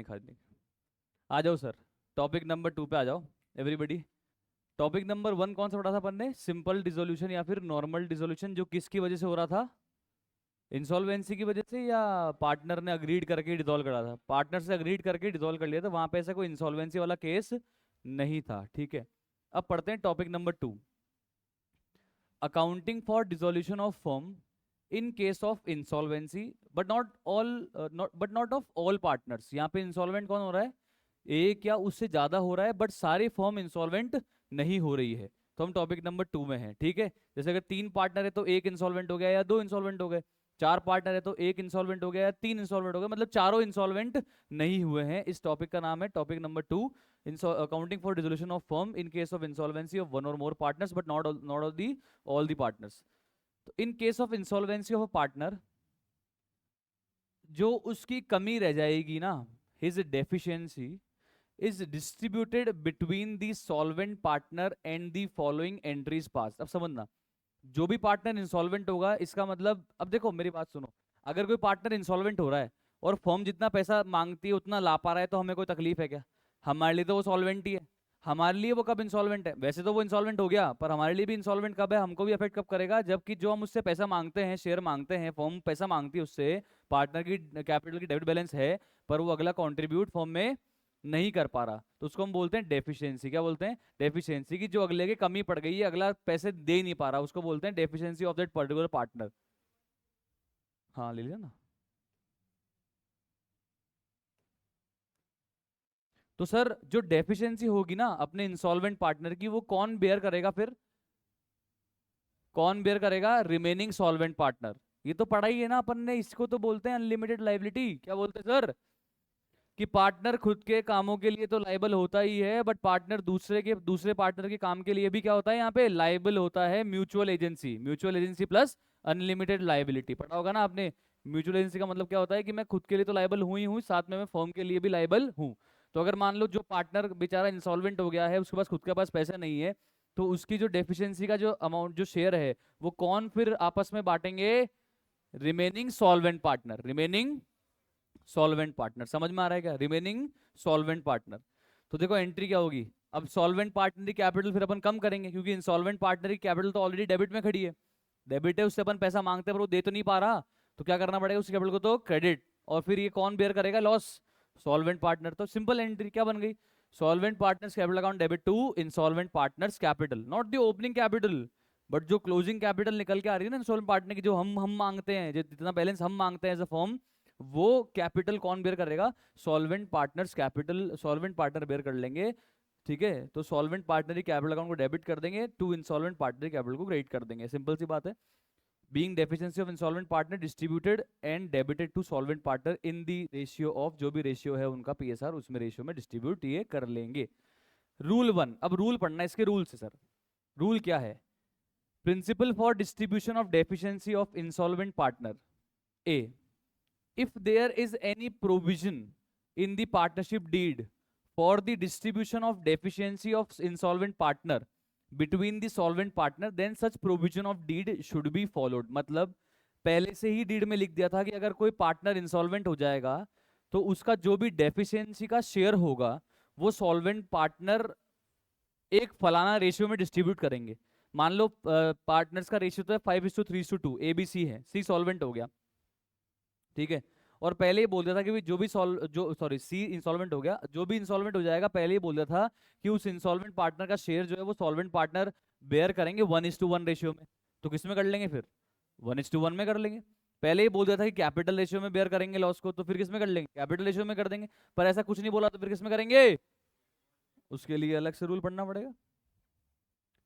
खरीदने। आ जाओ sir, topic number 2 पे आ जाओ एवरीबॉडी। टॉपिक नंबर 1 कौन सा पढ़ा था अपन ने? सिंपल डिसोल्यूशन या फिर नॉर्मल डिसोल्यूशन, जो किसकी वजह से हो रहा था? इंसॉल्वेंसी की वजह से, या पार्टनर ने अग्रीड करके डिसॉल्व करा था? पार्टनर से अग्रीड करके डिसॉल्व कर लिया था, वहां पे ऐसा कोई इंसॉल्वेंसी वाला केस नहीं था। ठीक है, अब पढ़ते हैं topic number 2, accounting for dissolution of firm in case of insolvency but not of all partners. यहाँ पे इंसॉल्वेंट कौन हो रहा है? एक या उससे ज्यादा हो रहा है, बट सारी फर्म इंसॉल्वेंट नहीं हो रही है। तो हम टॉपिक नंबर 2 में हैं। ठीक है, जैसे अगर 3 पार्टनर है तो एक इंसॉल्वेंट हो गया या 2 इंसॉल्वेंट हो गए। 4 पार्टनर है तो एक इंसॉल्वेंट हो गया या 3 इंसॉल्वेंट हो गए, मतलब चारों इंसॉल्वेंट नहीं हुए हैं। इस टॉपिक का नाम है topic number 2, accounting for dissolution of firm in case of insolvency of one और more partners but not of the all the partners. तो in case of insolvency of a partner, जो उसकी कमी रह जाएगी ना, his deficiency is distributed between the solvent partner and the following entries pass. अब समझना, जो भी पार्टनर इंसॉल्वेंट होगा, इसका मतलब, अब देखो मेरी बात सुनो, अगर कोई पार्टनर इंसॉल्वेंट हो रहा है और फर्म जितना पैसा मांगती है उतना ला पा रहा है, तो हमें कोई तकलीफ है क्या? हमारे लिए तो वो सॉल्वेंट ही है। हमारे लिए वो कब इंसॉल्वेंट है? वैसे तो वो इंसॉल्वेंट हो गया, पर हमारे लिए भी इंसॉल्वेंट कब है? हमको भी अफेक्ट कब करेगा? जबकि जो हम उससे पैसा मांगते हैं, शेयर मांगते हैं, फर्म पैसा मांगती है उससे, पार्टनर की कैपिटल की डेबिट बैलेंस है, पर वो अगला कॉन्ट्रीब्यूट फर्म में नहीं कर पा रहा, तो उसको हम बोलते हैं डेफिशिएंसी। क्या बोलते हैं? डेफिशिएंसी की जो अगले के कमी पड़ गई है, अगला पैसे दे ही नहीं पा रहा, उसको बोलते हैं deficiency of that particular partner. हाँ, ले लिया ना। तो सर, जो डेफिशिएंसी होगी ना अपने इंसॉल्वेंट पार्टनर की, वो कौन बेयर करेगा फिर? कौन बेयर करेगा? Remaining solvent partner. ये तो पढ़ा ही है ना अपन ने, इसको तो बोलते हैं अनलिमिटेड लाइबिलिटी। क्या बोलते हैं सर? कि पार्टनर खुद के कामों के लिए तो लाइबल होता ही है, बट पार्टनर दूसरे पार्टनर के काम के लिए भी क्या होता है? यहाँ पे लाइबल होता है। Mutual agency plus unlimited liability पढ़ा होगा ना आपने। म्यूचुअल एजेंसी का मतलब क्या होता है? कि मैं खुद के लिए तो लाइबल हूं ही हूँ, साथ में मैं फर्म के लिए भी लाइबल हूँ। तो अगर मान लो जो पार्टनर बेचारा इंसॉल्वेंट हो गया है, उसके पास खुद के पास पैसा नहीं है, तो उसकी जो डेफिशिएंसी का जो अमाउंट, जो शेयर है, वो कौन फिर आपस में बांटेंगे? Remaining solvent partner. समझ में आ रहा है क्या? Remaining solvent partner. तो देखो एंट्री क्या होगी। अब सॉल्वेंट पार्टनर की कैपिटल फिर अपन कम करेंगे, क्योंकि इंसॉल्वेंट पार्टनर की कैपिटल तो ऑलरेडी डेबिट में खड़ी है। डेबिट है, उससे अपन पैसा मांगते हैं पर वो दे तो नहीं पा रहा, तो क्या करना पड़ेगा? उस कैपिटल को तो क्रेडिट। और फिर ये कौन बेयर करेगा लॉस? Solvent partner. तो सिंपल एंट्री क्या बन गई? Solvent partners capital account debit to insolvent partners capital, not the opening capital, but जो क्लोजिंग कैपिटल निकल के आ रही है ना इंसॉल्वेंट पार्टनर की, जो हम मांगते हैं, जो जितना बैलेंस हम मांगते हैं एज अ फॉर्म, वो कैपिटल कौन बेयर करेगा? Solvent partners capital, solvent partner bear कर लेंगे। ठीक है, तो सॉल्वेंट पार्टनर की कैपिटल अकाउंट को डेबिट कर देंगे, टू इंसॉल्वेंट पार्टनर कैपिटल को क्रेडिट कर देंगे। सिंपल सी बात है। Being deficiency of insolvent partner distributed and debited to solvent partner in the ratio of, जो भी रेशियो है उनका पीएसआर, उसमें रेशियो में डिस्ट्रीब्यूट ये कर लेंगे। रूल 1, अब रूल पढ़ना है, इसके रूल से सर। रूल क्या है? Principle for distribution of deficiency of insolvent partner. A, if there is any provision in the partnership deed for the distribution of deficiency of insolvent partner between the solvent partner, then such provision of deed should be followed। मतलब पहले से he did में लिख दिया था कि अगर कोई पार्टनर इंसॉल्वेंट हो जाएगा, तो उसका जो भी डेफिशिएंसी का शेयर होगा, वो सॉल्वेंट पार्टनर एक फलाना रेशियो में डिस्ट्रीब्यूट करेंगे। मान लो पार्टनर्स का रेशियो तो है 5:3:2, एबीसी है, सी सॉल्वेंट हो गया। ठीक है, और पहले ही बोल दिया था कि जो भी सी इंसॉल्वेंट हो गया, जो भी इंसॉल्वेंट हो जाएगा, पहले ही बोल दिया था कि उस इंसॉल्वेंट पार्टनर का शेयर जो है वो सॉल्वेंट पार्टनर बेयर करेंगे 1:1 रेशियो में। तो किस में कर लेंगे फिर? 1:1 में कर लेंगे। पहले ही बोल दिया था कि कैपिटल रेशियो में बेयर करेंगे लॉस को, तो फिर किस में कर लेंगे? कैपिटल रेशियो में कर देंगे। पर ऐसा कुछ नहीं बोला, तो फिर किस में करेंगे? उसके लिए अलग से रूल पढ़ना पड़ेगा।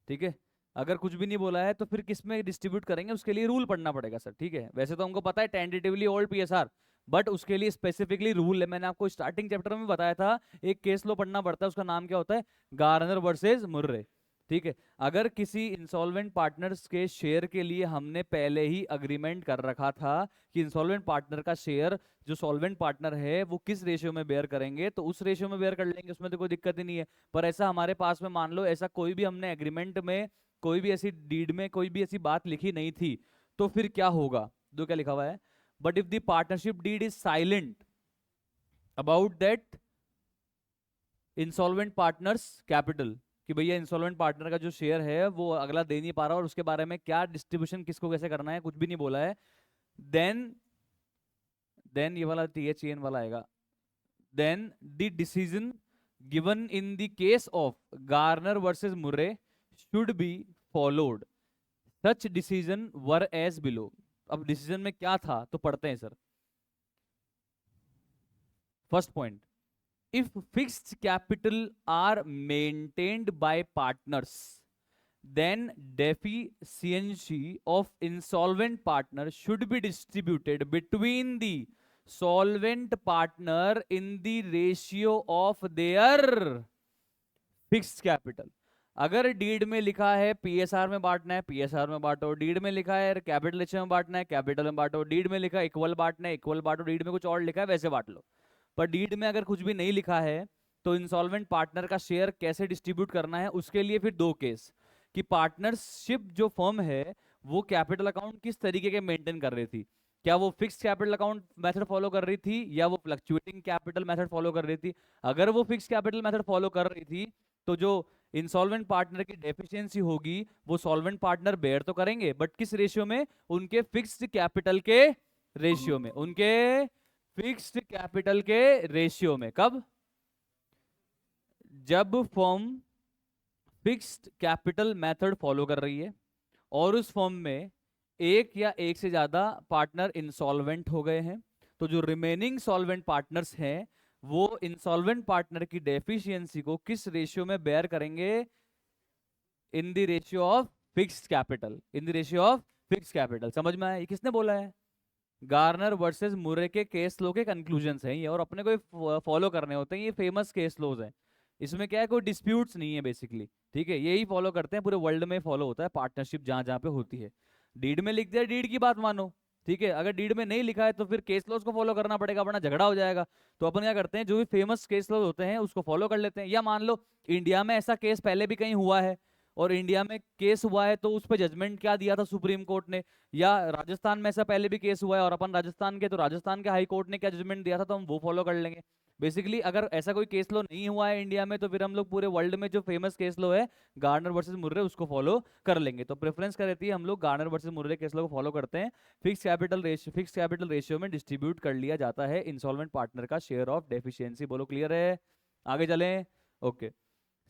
ठीक है, अगर कुछ भी नहीं बोला है तो फिर किस में डिस्ट्रीब्यूट करेंगे, उसके लिए रूल पढ़ना पड़ेगा सर। ठीक है, वैसे तो हमको पता है टेंटेटिवली ओल्ड पीएसआर, बट उसके लिए स्पेसिफिकली रूल है। मैंने आपको स्टार्टिंग चैप्टर में बताया था, एक केस लो पढ़ना पड़ता है, उसका नाम क्या होता है? Garner versus Murray. ठीक है, अगर किसी इंसॉल्वेंट पार्टनर्स के शेयर के लिए हमने पहले ही अग्रीमेंट कर रखा था कि इंसॉल्वेंट पार्टनर का शेयर जो सॉल्वेंट पार्टनर है वो किस रेशियो में बेयर करेंगे, तो उस रेशियो में बेयर कर लेंगे, उसमें तो कोई दिक्कत ही नहीं है। पर ऐसा हमारे पास में, मान लो ऐसा कोई भी हमने एग्रीमेंट में, कोई भी ऐसी डीड में कोई भी ऐसी बात लिखी नहीं थी, तो फिर क्या होगा? जो क्या लिखा हुआ है, but if the partnership deed is silent, about that insolvent partners capital, कि भैया इंसॉल्वेंट पार्टनर का जो शेयर है वो अगला दे नहीं पा रहा और उसके बारे में क्या डिस्ट्रीब्यूशन किसको कैसे करना है कुछ भी नहीं बोला है। देन ये वाला THEN वाला आएगा। Then the decision given in the case of Garner versus Murray should be followed, such decision were as below. अब डिसीजन में क्या था तो पढ़ते हैं sir. First point, if fixed capital are maintained by partners, then deficiency of insolvent partner should be distributed between the solvent partner in the ratio of their fixed capital। अगर deed में लिखा है PSR में बांटना है PSR में बांटो, deed में लिखा है कैपिटल रेशियो में बांटना है कैपिटल में बांटो, डीड में लिखा है इक्वल बांटना है इक्वल बांटो, डीड में कुछ और लिखा है वैसे बांट लो। पर डीड में अगर कुछ भी नहीं लिखा है तो इंसॉल्वेंट पार्टनर का शेयर कैसे डिस्ट्रीब्यूट करना है उसके लिए फिर दो केस, कि पार्टनरशिप जो फर्म है वो कैपिटल अकाउंट किस तरीके के मेंटेन कर रही थी, क्या वो fix capital account method follow कर रही थी या वो फ्लक्चुएटिंग कैपिटल मेथड फॉलो कर रही थी। अगर वो फिक्स कैपिटल मेथड फॉलो कर रही थी तो जो इंसॉल्वेंट पार्टनर की डेफिशिएंसी होगी वो सॉल्वेंट पार्टनर बेयर तो करेंगे, बट किस रेशियो में, उनके फिक्स्ड कैपिटल के रेशियो में, उनके फिक्स्ड कैपिटल के रेशियो में। कब, जब firm fixed capital method follow कर रही है और उस फर्म में एक या एक से ज्यादा पार्टनर इंसॉल्वेंट हो गए हैं, तो जो रिमेनिंग सॉल्वेंट पार्टनर्स हैं वो इंसॉल्वेंट पार्टनर की डेफिशिएंसी को किस रेशियो में बेयर करेंगे, इन the ratio of fixed capital, in the ratio of fixed capital. समझ में आया, ये किसने बोला है, गार्नर वर्सेस मुरे के केस लो के कंक्लूजन्स हैं ये, और अपने को फॉलो करने होते हैं, ये फेमस केस लोज हैं। इसमें क्या है, कोई डिस्प्यूट्स नहीं है बेसिकली, ठीक है, यही फॉलो करते हैं, पूरे वर्ल्ड में फॉलो होता है पार्टनरशिप जहां जहां पे होती है। डीड में लिख दिया, डीड की बात मानो, ठीक है, अगर डीड में नहीं लिखा है तो फिर केस लॉज को फॉलो करना पड़ेगा वरना झगड़ा हो जाएगा। तो अपन क्या करते हैं, जो भी फेमस केस लॉज होते हैं उसको फॉलो कर लेते हैं। या मान लो इंडिया में ऐसा केस पहले भी कहीं हुआ है और इंडिया में केस हुआ है तो उस पर जजमेंट क्या दिया था सुप्रीम कोर्ट ने, या राजस्थान में ऐसा पहले भी केस हुआ है और अपन राजस्थान के, तो राजस्थान के हाई कोर्ट ने क्या जजमेंट दिया था तो हम वो फॉलो कर लेंगे। बेसिकली अगर ऐसा कोई केस लो नहीं हुआ है इंडिया में तो फिर हम लोग पूरे वर्ल्ड में जो फेमस केस लो है गार्नर वर्सेस मुर्रे उसको फॉलो कर लेंगे। तो प्रेफरेंस क्या रहती है, हम लोग गार्नर वर्सेस मुर्रे केस लो को फॉलो करते हैं। फिक्स कैपिटल रेशियो में डिस्ट्रीब्यूट कर लिया जाता है इंसॉल्वेंट पार्टनर का शेयर ऑफ डेफिशिएंसी। बोलो क्लियर है, आगे चलें। ओके,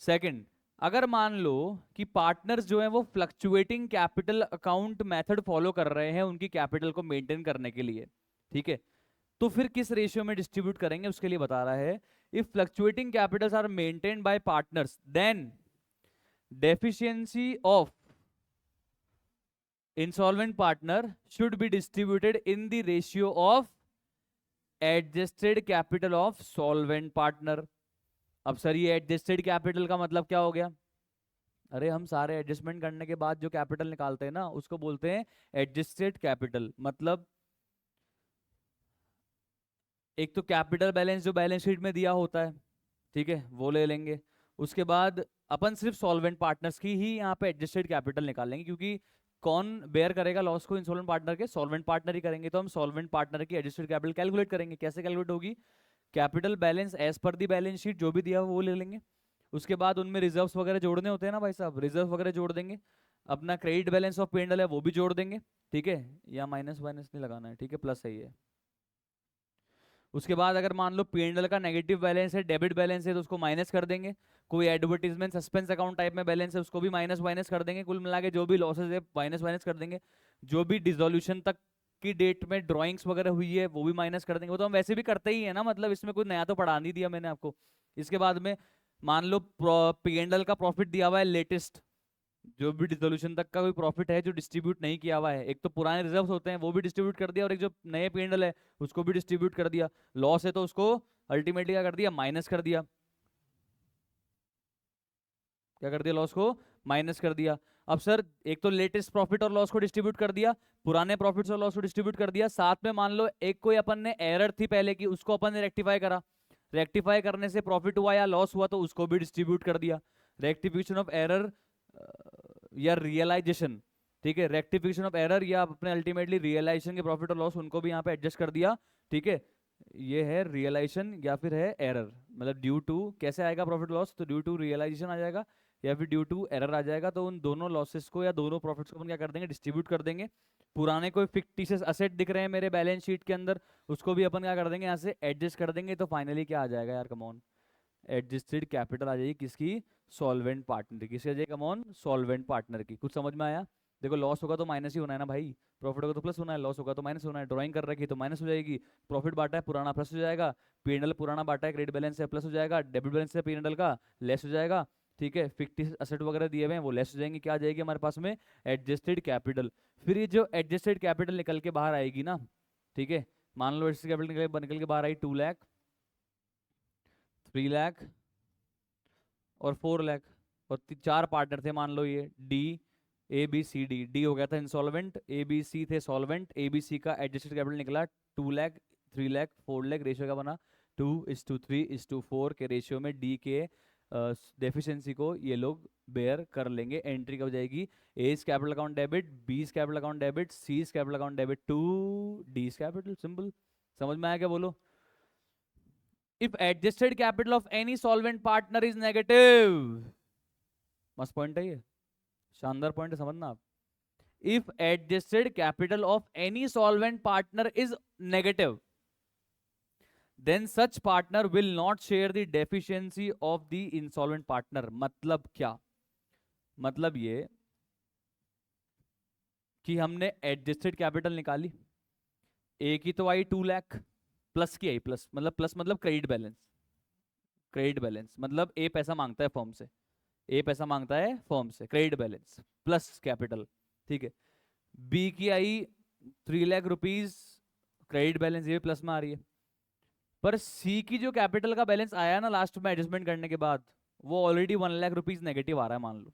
सेकंड, अगर मान लो कि पार्टनर्स जो है वो fluctuating capital account method follow कर रहे हैं उनकी कैपिटल को मेंटेन करने के लिए, ठीक है, तो फिर किस रेशियो में डिस्ट्रीब्यूट करेंगे उसके लिए बता रहा है। If fluctuating capitals are maintained by partners then deficiency of insolvent partner should be distributed in the ratio of adjusted capital of solvent partner. अब सर ये एडजस्टेड कैपिटल का मतलब क्या हो गया, अरे हम सारे एडजस्टमेंट करने के बाद जो कैपिटल निकालते हैं ना उसको बोलते हैं एडजस्टेड कैपिटल। मतलब एक तो कैपिटल बैलेंस जो बैलेंस शीट में दिया होता है, ठीक है, वो ले लेंगे। उसके बाद अपन सिर्फ सॉल्वेंट पार्टनर्स की ही यहाँ पे एडजस्टेड कैपिटल निकालेंगे, क्योंकि कौन बेयर करेगा लॉस को, इंसॉल्वेंट पार्टनर के, सॉल्वेंट पार्टनर ही करेंगे। तो हम सॉल्वेंट पार्टनर की एडजस्टेड कैपिटल कैलकुलेट करेंगे। कैसे कैलकुलेट होगी, capital balance as per the balance sheet जो भी दिया वो ले लेंगे। उसके बाद उनमें रिजर्व्स वगैरह जोड़ने होते हैं ना भाई साहब, रिजर्व वगैरह जोड़ देंगे। अपना क्रेडिट बैलेंस ऑफ P&L है वो भी जोड़ देंगे, ठीक है, या माइनस वाइनस नहीं लगाना है, ठीक है, प्लस सही है। उसके बाद अगर मान लो P&L का नेगेटिव बैलेंस है, डेबिट बैलेंस है, तो उसको माइनस कर देंगे। कोई एडवर्टीजमेंट सस्पेंस अकाउंट टाइप में बैलेंस है उसको भी माइनस माइनस कर देंगे। कुल मिला के जो भी लॉसेज है माइनस माइनस कर देंगे। जो भी डिसोल्यूशन तक की डेट में ड्राइंग्स वगैरह हुई है वो भी माइनस कर देंगे। वो तो हम वैसे भी करते ही है ना, मतलब इसमें कोई नया तो पढ़ा नहीं दिया मैंने आपको। इसके बाद में मान लो P&L का प्रॉफिट दिया हुआ है लेटेस्ट, जो भी डिसोल्यूशन तक का कोई प्रॉफिट है जो डिस्ट्रीब्यूट नहीं किया हुआ है, एक तो पुराने रिजर्व्स होते हैं वो भी डिस्ट्रीब्यूट कर दिया और एक जो नए P&L है उसको भी डिस्ट्रीब्यूट कर दिया। लॉस है तो उसको अल्टीमेटली क्या कर दिया, माइनस कर दिया। क्या कर दिया, लॉस को माइनस कर दिया। अब सर एक तो लेटेस्ट प्रॉफिट और लॉस को डिस्ट्रीब्यूट कर दिया, पुराने प्रॉफिट्स और लॉस को डिस्ट्रीब्यूट कर दिया, साथ में मान लो एक कोई अपन ने एरर थी पहले की उसको अपन ने रेक्टिफाई करा, रेक्टिफाई करने से प्रॉफिट हुआ या लॉस हुआ तो उसको भी डिस्ट्रीब्यूट कर दिया। रेक्टिफिकेशन ऑफ एरर या रियलाइजेशन, ठीक है, रेक्टिफिकेशन ऑफ एरर या अपने अल्टीमेटली रियलाइजेशन के प्रॉफिट और लॉस उनको भी यहाँ पे एडजस्ट कर दिया, ठीक है, ये है रियलाइजेशन या फिर है एरर, मतलब ड्यू टू कैसे आएगा प्रॉफिट लॉस, तो ड्यू टू रियलाइजेशन आ जाएगा या फिर ड्यू टू एरर आ जाएगा। तो उन दोनों लॉसेस को या दोनों प्रॉफिट्स को अपन क्या कर देंगे, डिस्ट्रीब्यूट कर देंगे। पुराने कोई फिक्टिशियस असेट दिख रहे हैं मेरे बैलेंस शीट के अंदर, उसको भी अपन क्या कर देंगे, यहाँ से एडजस्ट कर देंगे। तो फाइनली क्या आ जाएगा यार, कमॉन, एडजस्टेड कैपिटल आ जाएगी किसकी, सॉल्वेंट पार्टनर की। किसकी आ जाएगी कमॉन, सॉल्वेंट पार्टनर की। कुछ समझ में आया? देखो लॉस होगा तो माइनस ही होना है ना भाई, प्रॉफिट होगा तो प्लस होना है, लॉस होगा तो माइनस होना है। ड्राइंग कर रखी है तो माइनस हो जाएगी, प्रॉफिट बांटा है पुराना प्लस हो जाएगा, पीएनएल पुराना बांटा है क्रेडिट बैलेंस से प्लस हो जाएगा, डेबिट बैलेंस से पीएनएल का लेस हो जाएगा। ठीक है, फिक्टिस असेट वगैरह दिए हुए हैं वो लेस हो जाएंगे, क्या आ जाएगी हमारे पास में, एडजस्टेड कैपिटल। फिर ये जो एडजस्टेड कैपिटल निकल के बाहर आएगी ना, ठीक है, मान लो एडजस्टेड कैपिटल निकल के बाहर आई 2 लाख, 3 लाख और 4 लाख, और चार पार्टनर थे मान लो, ये D A B C D, D हो गया था इंसॉल्वेंट, ए बी सी थे सॉल्वेंट, ए बी सी का एडजस्टेड कैपिटल निकला 2 लाख, 3 लाख, 4 लाख, रेशियो का बना 2:3:4 के रेशियो में डी के डेफिशिएंसी को ये लोग बेयर कर लेंगे। एंट्री कब जाएगी, A capital account debit, B capital account debit, C capital account debit to D capital. Simple, समझ में आया क्या, बोलो? if adjusted capital of any solvent partner is negative, मस्त पॉइंट है ये, शानदार पॉइंट है, समझना आप। if adjusted capital of any solvent partner is negative, then such partner will not share the deficiency of the insolvent partner। मतलब क्या, मतलब ये कि हमने एडजस्टेड कैपिटल निकाली, ए की तो आई 2 लाख, प्लस की आई, प्लस मतलब क्रेडिट बैलेंस, क्रेडिट बैलेंस मतलब ए पैसा मांगता है फर्म से, ए पैसा मांगता है फर्म से, क्रेडिट बैलेंस प्लस कैपिटल। ठीक है, बी की आई 3 लाख रुपीज क्रेडिट बैलेंस, ये प्लस में आ रही है। पर सी की जो कैपिटल का बैलेंस आया ना लास्ट में एडजस्टमेंट करने के बाद, वो ऑलरेडी 1 लाख रुपीज नेगेटिव आ रहा है मान लो।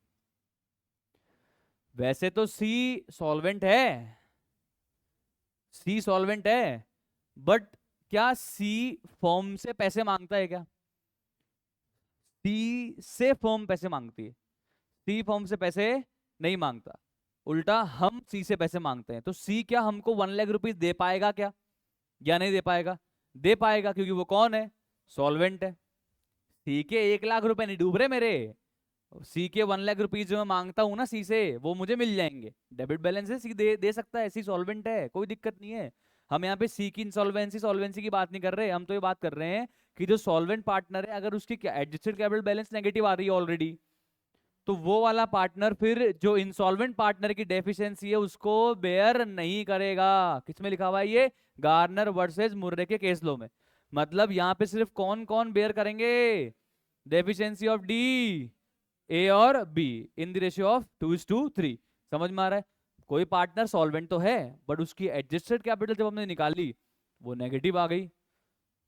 वैसे तो सी सॉल्वेंट है, सी सॉल्वेंट है, बट क्या सी फर्म से पैसे मांगता है क्या? सी से फर्म पैसे मांगती है, सी फर्म से पैसे नहीं मांगता, उल्टा हम सी से पैसे मांगते हैं। तो सी क्या हमको 1 लाख रुपीज दे पाएगा क्या, या नहीं दे पाएगा? दे पाएगा, क्योंकि वो कौन है, सॉल्वेंट है। सी के 1 लाख रुपए नहीं डूब रहे मेरे, सी के 1 लाख रुपीज जो मैं मांगता हूं ना सी से, वो मुझे मिल जाएंगे। डेबिट बैलेंस है, सी दे सकता है, सी सॉल्वेंट है, कोई दिक्कत नहीं है। हम यहाँ पे सी की इंसॉल्वेंसी सॉल्वेंसी की बात नहीं कर रहे, हम तो ये बात कर रहे हैं कि जो सॉल्वेंट पार्टनर है, अगर उसकी एडजस्टेड कैपिटल बैलेंस नेगेटिव आ रही है ऑलरेडी, तो वो वाला पार्टनर फिर जो इंसॉल्वेंट पार्टनर की डेफिशिएंसी है उसको बेयर नहीं करेगा। किसमें लिखा हुआ है ये, गार्नर वर्सेस मुर्रे के केस लो में। मतलब यहाँ पे सिर्फ कौन कौन बेयर करेंगे, डेफिशिएंसी ऑफ डी, ए और be in the ratio of 2:3। समझ में आ रहा है? कोई पार्टनर सॉल्वेंट तो है, बट उसकी एडजस्टेड कैपिटल जब हमने निकाली वो नेगेटिव आ गई,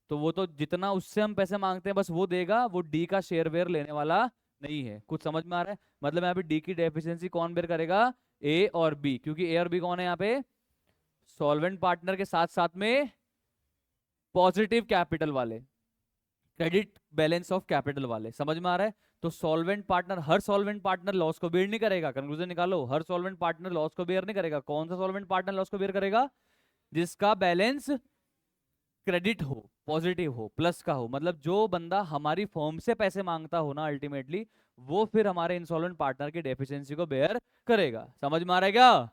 तो वो तो जितना उससे हम पैसे मांगते हैं बस वो देगा, वो डी का शेयर वेयर लेने वाला नहीं है। कुछ समझ में आ रहा है? मतलब यहाँ पे डी की डेफिशिएंसी कौन बेयर करेगा, ए और बी, क्योंकि ए और बी कौन है यहाँ पे, सॉल्वेंट पार्टनर के साथ साथ में पॉजिटिव कैपिटल वाले, क्रेडिट बैलेंस ऑफ कैपिटल वाले। समझ में आ रहा है? तो सॉल्वेंट पार्टनर, हर सॉल्वेंट पार्टनर लॉस को बेयर नहीं करेगा। कंक्लूजन निकालो, हर सॉल्वेंट पार्टनर लॉस को बेयर नहीं करेगा। कौन सा सॉल्वेंट पार्टनर लॉस को बेयर करेगा, जिसका बैलेंस क्रेडिट हो, पॉजिटिव हो, प्लस का हो। मतलब जो बंदा हमारी फर्म से पैसे मांगता हो ना अल्टीमेटली, वो फिर हमारे इंसॉल्वेंट पार्टनर की डेफिशिएंसी को बेयर करेगा। समझ में आ रहा है क्या?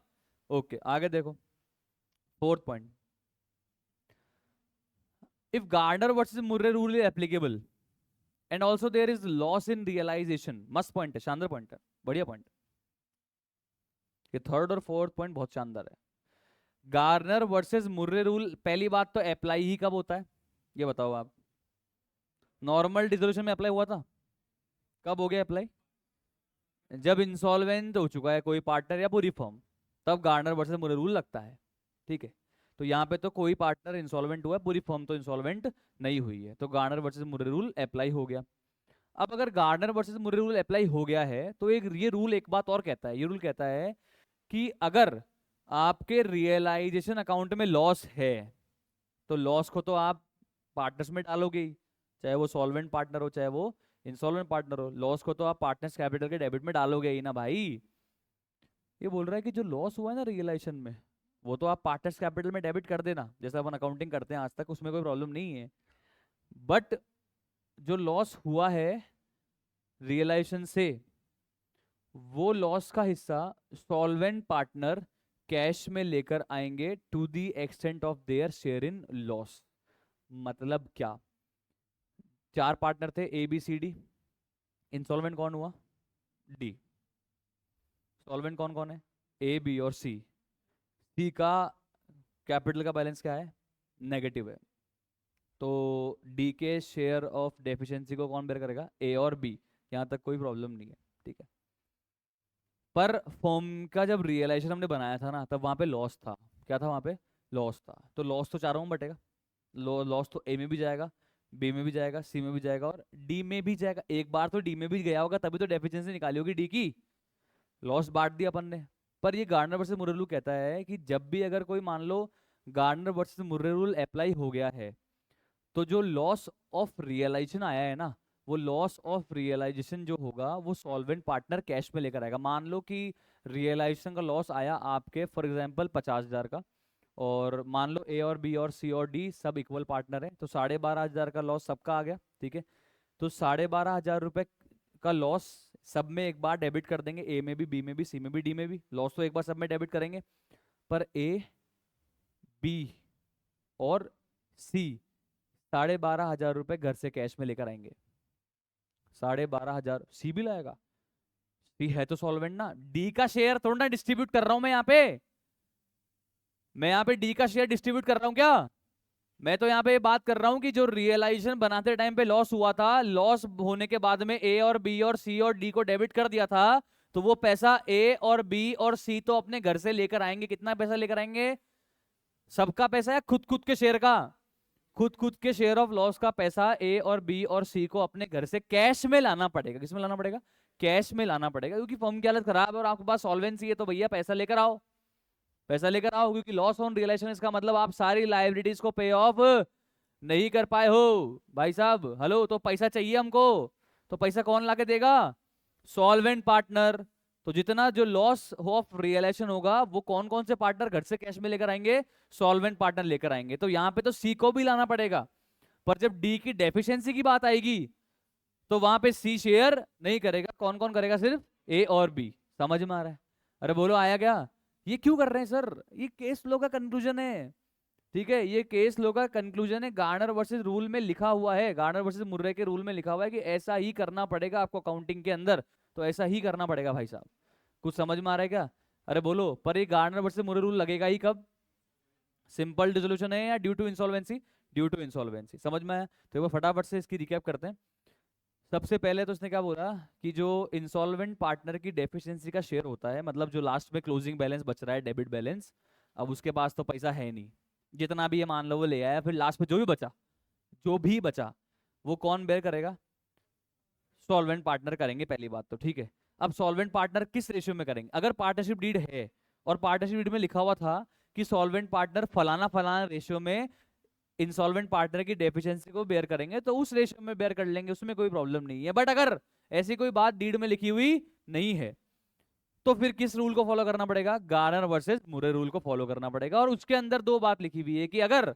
ओके, आगे देखो, fourth point, if Gardner versus Murray rule is applicable and also there is loss in realisation. मस्त पॉइंट है, शानदार पॉइंट है, बढ़िया पॉइंट। ये थर्ड और फोर्थ पॉइंट बहुत शानदार है। गार्नर वर्सेस मुर्रे रूल, पहली बात तो अप्लाई ही कब होता है ये बताओ आप? नॉर्मल डिसोल्यूशन में अप्लाई हुआ था, कब हो गया अप्लाई, जब इंसॉल्वेंट हो चुका है कोई पार्टनर या पूरी फर्म, तब गार्नर वर्सेस मुर्रे रूल लगता है। ठीक है, तो यहाँ पे तो कोई पार्टनर इंसॉल्वेंट हुआ है, पूरी फर्म तो इंसॉल्वेंट नहीं हुई है, तो Garner versus Murray rule apply हो गया। अब अगर Garner versus Murray rule apply हो गया है तो एक ये रूल एक बात और कहता है, ये रूल कहता है कि अगर आपके रियलाइजेशन अकाउंट में लॉस है, तो लॉस को तो आप पार्टनर्स में डालोगे ही, चाहे वो सॉल्वेंट पार्टनर हो चाहे वो इंसॉल्वेंट पार्टनर हो, लॉस को तो आप पार्टनर्स कैपिटल के डेबिट में डालोगे ही ना भाई। ये बोल रहा है कि जो लॉस हुआ है ना रियलाइजेशन में, वो तो आप पार्टनर्स कैपिटल में डेबिट कर देना, जैसे अपन अकाउंटिंग करते हैं आज तक, उसमें कोई प्रॉब्लम नहीं है। बट जो लॉस हुआ है रियलाइजेशन से, वो लॉस का हिस्सा सॉल्वेंट पार्टनर कैश में लेकर आएंगे to the extent of their share in loss. मतलब क्या, चार पार्टनर थे A B C D, insolvent कौन हुआ, डी। सॉल्वेंट कौन कौन है, ए बी और सी। सी का कैपिटल का बैलेंस क्या है, नेगेटिव है, तो डी के शेयर ऑफ डेफिशिएंसी को कौन बेयर करेगा, ए और बी। यहां तक कोई प्रॉब्लम नहीं है, ठीक है। पर फॉर्म का जब रियलाइजेशन हमने बनाया था ना, तब वहां पे लॉस था। क्या था वहां पे, लॉस था। तो लॉस तो चारों में बटेगा, लॉस तो ए में भी जाएगा, बी में भी जाएगा, सी में भी जाएगा और डी में भी जाएगा। एक बार तो डी में भी गया होगा, तभी तो डेफिशिएंसी निकाली होगी डी की। लॉस बांट दिया अपन ने। पर ये गार्डनर वर्सेस मुर्रे रूल कहता है कि जब भी अगर कोई मान लो Gardner versus Murray rule apply हो गया है, तो जो लॉस ऑफ रियलाइजेशन आया है ना, वो लॉस ऑफ रियलाइजेशन जो होगा वो सॉल्वेंट पार्टनर कैश में लेकर आएगा। मान लो कि रियलाइजेशन का लॉस आया आपके फॉर एग्जांपल 50,000 का, और मान लो ए और बी और सी और डी सब इक्वल पार्टनर है, तो 12,500 का लॉस सबका आ गया, ठीक है। तो 12,500 रुपए का लॉस सब में एक बार डेबिट कर देंगे, ए में भी, बी में भी, सी में भी, डी में भी। लॉस तो एक बार सब में डेबिट करेंगे। पर ए, बी और सी 12,500 रुपए घर से कैश में लेकर आएंगे। 12,500 सी भी लाएगा, सी है तो सॉल्वेंट ना। डी का शेयर थोड़ा ना डिस्ट्रीब्यूट कर रहा हूं मैं यहाँ पे, मैं यहाँ पे डी का शेयर डिस्ट्रीब्यूट कर रहा हूँ क्या? मैं तो यहाँ पे ये बात कर रहा हूँ कि जो रियलाइजेशन बनाते टाइम पे लॉस हुआ था, लॉस होने के बाद में ए और बी और सी और डी को डेबिट कर दिया था, तो वो पैसा ए और बी और सी तो अपने घर से लेकर आएंगे। कितना पैसा लेकर आएंगे, सबका पैसा या खुद खुद के शेयर का? खुद खुद के शेयर ऑफ लॉस का पैसा ए और बी और सी को अपने घर से कैश में लाना पड़ेगा। किस में लाना पड़ेगा, कैश में लाना पड़ेगा, क्योंकि फर्म की हालत खराब है और आपके पास सॉल्वेंसी है, तो भैया पैसा लेकर आओ, पैसा लेकर आओ। क्योंकि लॉस ऑन रियलाइजेशन इसका मतलब आप सारी लाइबिलिटीज को पे ऑफ नहीं कर पाए हो भाई साहब। हेलो, तो पैसा चाहिए हमको, तो पैसा कौन लाके देगा, सॉल्वेंट पार्टनर। तो जितना जो लॉस ऑफ रियलाइजेशन होगा वो कौन कौन से पार्टनर घर से कैश में लेकर आएंगे, सॉल्वेंट पार्टनर लेकर आएंगे। तो यहाँ पे तो सी को भी लाना पड़ेगा, पर जब डी की डेफिशिएंसी की बात आएगी तो वहां पे सी शेयर नहीं करेगा। कौन कौन करेगा, सिर्फ ए और बी। समझ में आ रहा है? अरे बोलो आया क्या? ये क्यों कर रहे हैं सर, ये केस लो का कंक्लूजन है, ठीक है। ये केस लो का कंक्लूजन है, गार्नर वर्सेस रूल में लिखा हुआ है, गार्नर वर्सेस मुर्रे के रूल में लिखा हुआ है कि ऐसा ही करना पड़ेगा आपको अकाउंटिंग के अंदर। तो ऐसा ही करना पड़ेगा भाई साहब। कुछ समझ में आ रहा है क्या? अरे बोलो। पर ये गार्नर वर्सेस मुर्रे रूल लगेगा ही कब, सिंपल डिसोल्यूशन है या due to insolvency, due to insolvency. समझ में आया? तो वो फटाफट से इसकी रिकैप करते हैं। सबसे पहले तो उसने क्या बोला कि जो इंसॉल्वेंट पार्टनर की डेफिशिएंसी का शेयर होता है, मतलब जो लास्ट में क्लोजिंग बैलेंस बच रहा है, डेबिट बैलेंस, अब उसके पास तो पैसा है नहीं, जितना भी ये मान लो वो ले आया, फिर लास्ट में जो भी बचा, जो भी बचा वो कौन बेयर करेगा, सॉल्वेंट पार्टनर करेंगे, पहली बात तो, ठीक है। अब सॉल्वेंट पार्टनर किस रेशियो में करेंगे? अगर पार्टनरशिप डीड है और पार्टनरशिप डीड में लिखा हुआ था कि सॉल्वेंट पार्टनर फलाना फलाना रेशियो में इंसॉल्वेंट पार्टनर की डेफिशिएंसी को बेयर करेंगे, तो उस रेशियो में बेयर कर लेंगे, उसमें कोई प्रॉब्लम नहीं है। बट अगर ऐसी कोई बात डीड में लिखी हुई नहीं है, तो फिर किस रूल को फॉलो करना पड़ेगा, गार्नर वर्सेस मुरे रूल को फॉलो करना पड़ेगा। और उसके अंदर दो बात लिखी हुई है कि अगर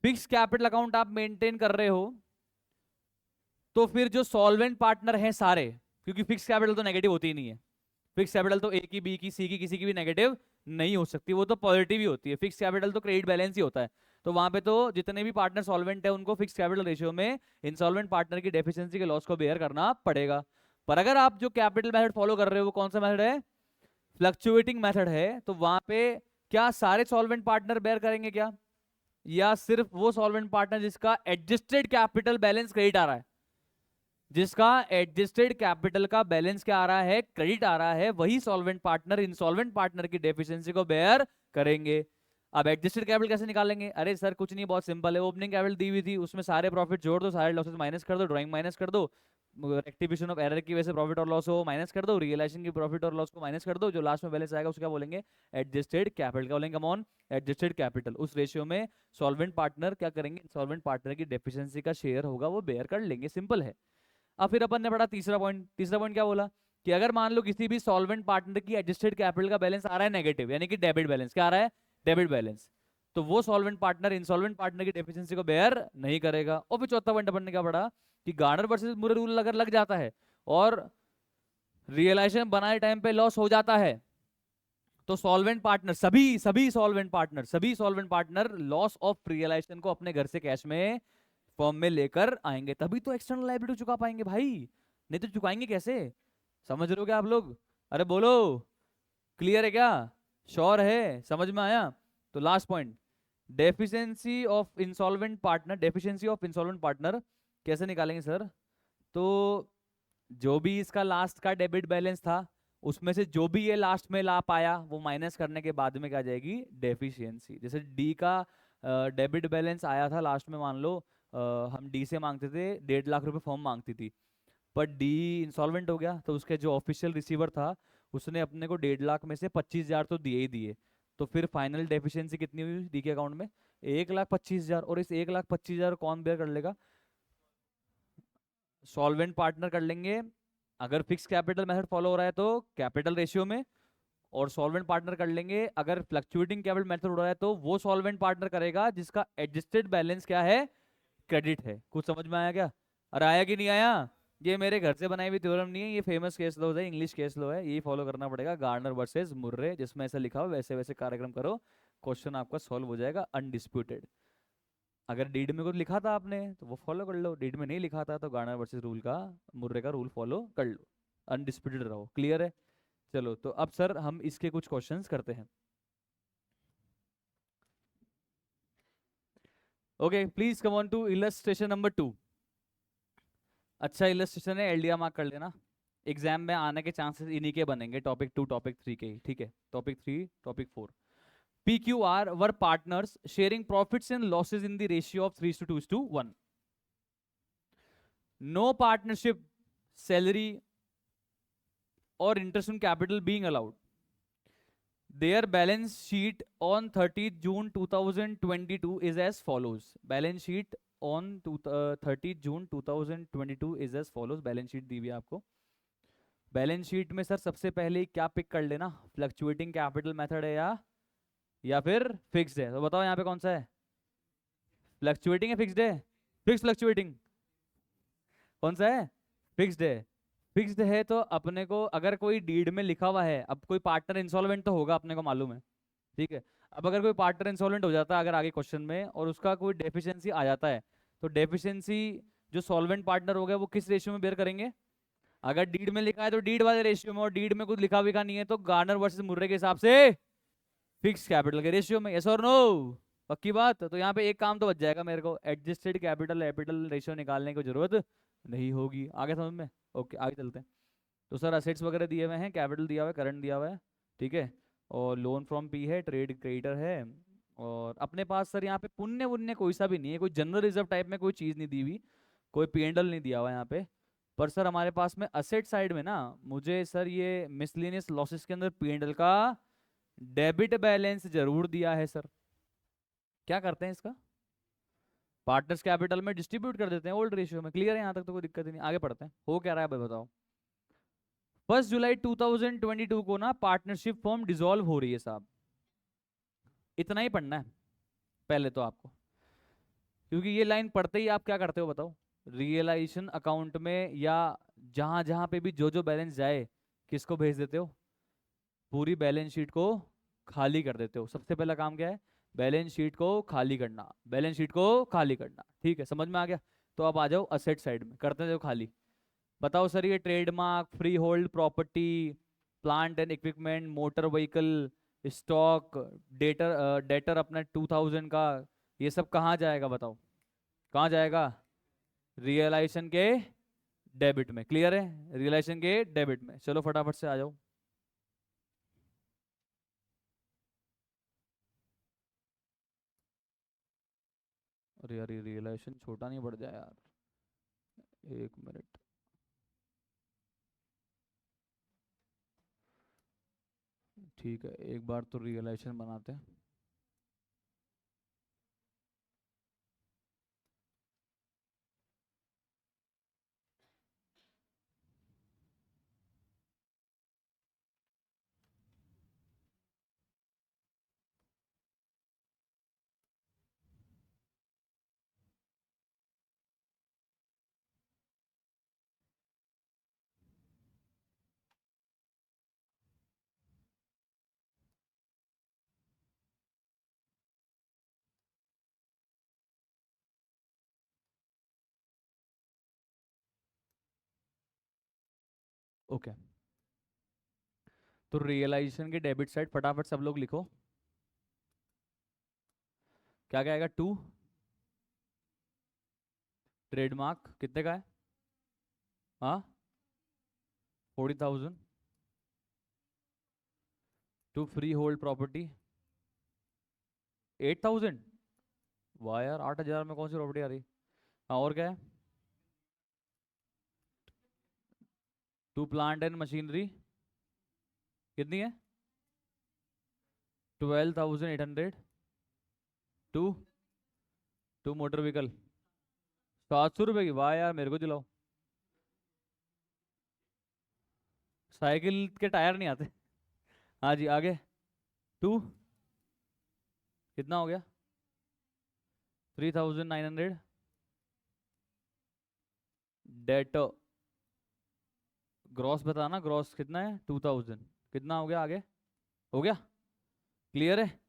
फिक्स कैपिटल अकाउंट आप मेंटेन कर रहे हो, तो फिर जो सॉल्वेंट पार्टनर हैं सारे, क्योंकि फिक्स कैपिटल तो नेगेटिव होती ही नहीं है, फिक्स कैपिटल तो ए की, बी की, सी की, किसी की भी नेगेटिव नहीं हो सकती, वो तो पॉजिटिव ही होती है। फिक्स कैपिटल तो क्रेडिट बैलेंस ही होता है। तो वहां पे तो जितने भी पार्टनर सॉल्वेंट है उनको फिक्स कैपिटल रेशियो में इंसॉल्वेंट पार्टनर की डेफिशिएंसी के लॉस को बेयर करना पड़ेगा। पर अगर आप जो कैपिटल मेथड फॉलो कर रहे हो वो कौन सा मेथड है, फ्लक्चुएटिंग मेथड है, तो वहां पे क्या सारे सॉल्वेंट पार्टनर बेयर करेंगे क्या, या सिर्फ वो सॉल्वेंट पार्टनर जिसका एडजस्टेड कैपिटल बैलेंस क्रेडिट आ रहा है, जिसका एडजस्टेड कैपिटल का बैलेंस क्या आ रहा है, क्रेडिट आ रहा है, वही सॉल्वेंट पार्टनर इंसॉल्वेंट पार्टनर की डेफिशिएंसी को बेयर करेंगे। अब एडजस्टेड कैपिटल कैसे निकालेंगे? अरे सर कुछ नहीं, बहुत सिंपल है। ओपनिंग कैपिटल दी हुई थी, उसमें सारे प्रॉफिट जोड़ दो, सारे लॉसेस माइनस कर दो, ड्राइंग माइनस कर दो, रेक्टिफिकेशन ऑफ एरर की वजह से प्रॉफिट और लॉस हो माइनस कर दो, रियलाइजेशन की प्रॉफिट और लॉस को माइनस कर दो, जो लास्ट में बैलेंस आएगा उसको क्या बोलेंगे, एडजस्टेड कैपिटल। क्या बोलेंगे, कम ऑन, एडजस्टेड कैपिटल। उस रेशियो में सॉल्वेंट पार्टनर क्या करेंगे, सॉल्वेंट पार्टनर की डेफिशिएंसी का शेयर होगा वो बेयर कर लेंगे, सिंपल है। अब फिर अपन ने पढ़ा तीसरा पॉइंट। तीसरा पॉइंट क्या बोला कि अगर मान लो किसी भी सॉल्वेंट पार्टनर की एडजस्टेड कैपिटल का बैलेंस आ रहा है नेगेटिव, यानी कि डेबिट बैलेंस, क्या आ रहा है, डेबिट बैलेंस, तो वो सॉल्वेंट पार्टनर इंसॉल्वेंट पार्टनर की डेफिशिएंसी को बेयर नहीं करेगा। और फिर चौथा पॉइंट अपन ने क्या पढ़ा कि गार्नर वर्सेस मुरे रूल अगर लग जाता है और रियलाइजेशन बनाए टाइम पे लॉस हो जाता है, तो सॉल्वेंट पार्टनर, सभी solvent partner loss of realisation को अपने घर से कैश में फॉर्म में लेकर आएंगे, तभी तो एक्सटर्नल लायबिलिटी चुका पाएंगे भाई, नहीं तो चुकाएंगे कैसे? समझ रहे हो क्या आप लोग? अरे बोलो, क्लियर है क्या? श्योर है, समझ में आया? तो last point, deficiency of insolvent partner कैसे निकालेंगे सर? तो जो भी इसका लास्ट का डेबिट बैलेंस था, उसमें से जो भी ये लास्ट में ला पाया वो माइनस करने के बाद में क्या आ जाएगी, डेफिशिएंसी। जैसे डी का डेबिट बैलेंस आया था लास्ट में, मान लो हम डी से मांगते थे 1.5 लाख रुपए फर्म मांगती थी, पर डी इंसॉल्वेंट हो गया, तो उसके जो ऑफिशियल रिसीवर था उसने अपने को 1.5 लाख में से 25,000 तो दिए ही दिए, तो फिर फाइनल डेफिशिएंसी कितनी हुई डी के अकाउंट में, 1,25,000। और इस 1,25,000 कौन बेयर कर लेगा? सॉल्वेंट पार्टनर कर लेंगे, अगर फिक्स कैपिटल मेथड फॉलो हो रहा है तो कैपिटल रेशियो में, और सॉल्वेंट पार्टनर कर लेंगे अगर फ्लक्चुएटिंग कैपिटल मेथड हो रहा है तो वो सॉल्वेंट पार्टनर करेगा जिसका एडजस्टेड बैलेंस क्या है, क्रेडिट है। कुछ समझ में आया क्या? अरे आया कि नहीं आया? ये मेरे घर से बनाई हुई थ्योरम नहीं है, ये फेमस केस लॉ है, इंग्लिश केस लॉ है, यही फॉलो करना पड़ेगा, गार्नर वर्सेस मुर्रे, जिसमें ऐसा लिखा हो वैसे वैसे कार्यक्रम करो, क्वेश्चन आपका सॉल्व हो जाएगा अनडिस्प्यूटेड। अगर डीड में कुछ लिखा था आपने तो वो फॉलो कर लो, डीड में नहीं लिखा था तो गार्नर वर्सेस रूल का, मुर्रे का रूल फॉलो कर लो, अनडिस्प्यूटेड रहो। क्लियर है? चलो, तो अब सर हम इसके कुछ क्वेश्चंस करते हैं। Okay, please come on to illustration number 2। अच्छा इलस्ट्रेशन है, एलडीआर मार्क कर लेना, एग्जाम में आने के चांसेस इन्हीं के बनेंगे, टॉपिक 2 टॉपिक 3 के ही, ठीक है? Topic 3 topic 4, PQR were partners sharing profits and losses in the ratio of 3:2:1. No partnership, salary or interest on capital being allowed. Their balance sheet on 30th June 2022 is as follows. Balance sheet on 30th June 2022 is as follows. Balance sheet दी हुई है आपको। Balance sheet में sir सबसे पहले क्या pick कर लेना, फ्लक्चुएटिंग कैपिटल मेथड है या फिर फिक्स्ड है? तो बताओ यहाँ पे कौन सा है, फ्लक्चुएटिंग है फिक्स्ड है? फिक्स फ्लक्चुएटिंग कौन सा है, फिक्स्ड है। फिक्स्ड है तो अपने को अगर कोई डीड में लिखा हुआ है, अब कोई पार्टनर इंसॉल्वेंट तो होगा अपने को मालूम है, ठीक है? अब अगर कोई पार्टनर इंसॉल्वेंट हो जाता है अगर आगे क्वेश्चन में और उसका कोई डेफिशिएंसी आ जाता है, तो डेफिशिएंसी जो सॉल्वेंट पार्टनर हो गया वो किस रेशियो में बेयर करेंगे? अगर डीड में लिखा है तो डीड वाले रेशियो में, और डीड में कुछ लिखा विखा नहीं है तो गार्नर वर्सेस मुर्रे के हिसाब से फिक्स कैपिटल के रेशियो में। यस और नो? पक्की बात? तो यहाँ पे एक काम तो बच जाएगा मेरे को, एडजस्टेड कैपिटल रेशियो निकालने की जरूरत नहीं होगी। आगे समझ में? ओके, आगे चलते हैं। तो सर असेट्स वगैरह दिए हुए हैं, कैपिटल दिया हुआ है, करंट दिया हुआ है, ठीक है, और लोन फ्रॉम पी है, ट्रेड क्रेडिटर है, और अपने पास सर यहाँ पे पुण्य वुण्य कोई सा भी नहीं है, कोई जनरल रिजर्व टाइप में कोई चीज़ नहीं दी हुई, कोई पीएनडल नहीं दिया हुआ यहाँ पे। पर सर हमारे पास में असेट साइड में ना, मुझे सर ये मिसलेनियस लॉसेस के अंदर पीएनडल का डेबिट बैलेंस जरूर दिया है सर। क्या करते हैं इसका, पार्टनर्स कैपिटल में डिस्ट्रीब्यूट कर देते हैं ओल्ड रेशियो में। क्लियर है यहाँ तक? तो कोई दिक्कत ही नहीं, आगे पढ़ते हैं। हो क्या रहा है भाई बताओ। 1 जुलाई 2022 को ना पार्टनरशिप फॉर्म डिसॉल्व हो रही है साहब, इतना ही पढ़ना है पहले तो आपको, क्योंकि ये लाइन पढ़ते ही आप क्या करते हो बताओ, रियलाइजेशन अकाउंट में या जहां जहां पे भी जो जो बैलेंस जाए किसको भेज देते हो, पूरी बैलेंस शीट को खाली कर देते हो। सबसे पहला काम क्या है, बैलेंस शीट को खाली करना, बैलेंस शीट को खाली करना, ठीक है? समझ में आ गया? तो आप आ जाओ असेट साइड में, करते हैं खाली। बताओ सर ये trademark, free hold property, plant and equipment, motor vehicle, stock, debtor अपना 2000 का, ये सब कहाँ जाएगा बताओ, कहाँ जाएगा? रियलाइजेशन के डेबिट में। क्लियर है? रियलाइजेशन के डेबिट में। चलो फटाफट से आ जाओ। अरे यार ये रियलाइजेशन छोटा नहीं पड़ जाए यार, एक मिनट। ठीक है, एक बार तो रियलाइजेशन बनाते हैं। ओके तो रियलाइजेशन के डेबिट साइड फटाफट सब लोग लिखो, क्या क्या आएगा? 2 ट्रेडमार्क कितने का है? हाँ 40,000। 2 फ्री होल्ड प्रॉपर्टी 8,000। वाह यार 8,000 में कौन सी प्रॉपर्टी आ रही? हाँ और क्या है? 2 प्लांट एंड मशीनरी कितनी है? 12,800। 2 मोटर व्हीकल 700 रुपये की। वाह यार मेरे को दिलाओ, साइकिल के टायर नहीं आते। हाँ जी आगे। 2 कितना हो गया? 3,900। डेट ग्रॉस बताना, ग्रॉस कितना है? 2,000। कितना हो गया आगे? हो गया, क्लियर है।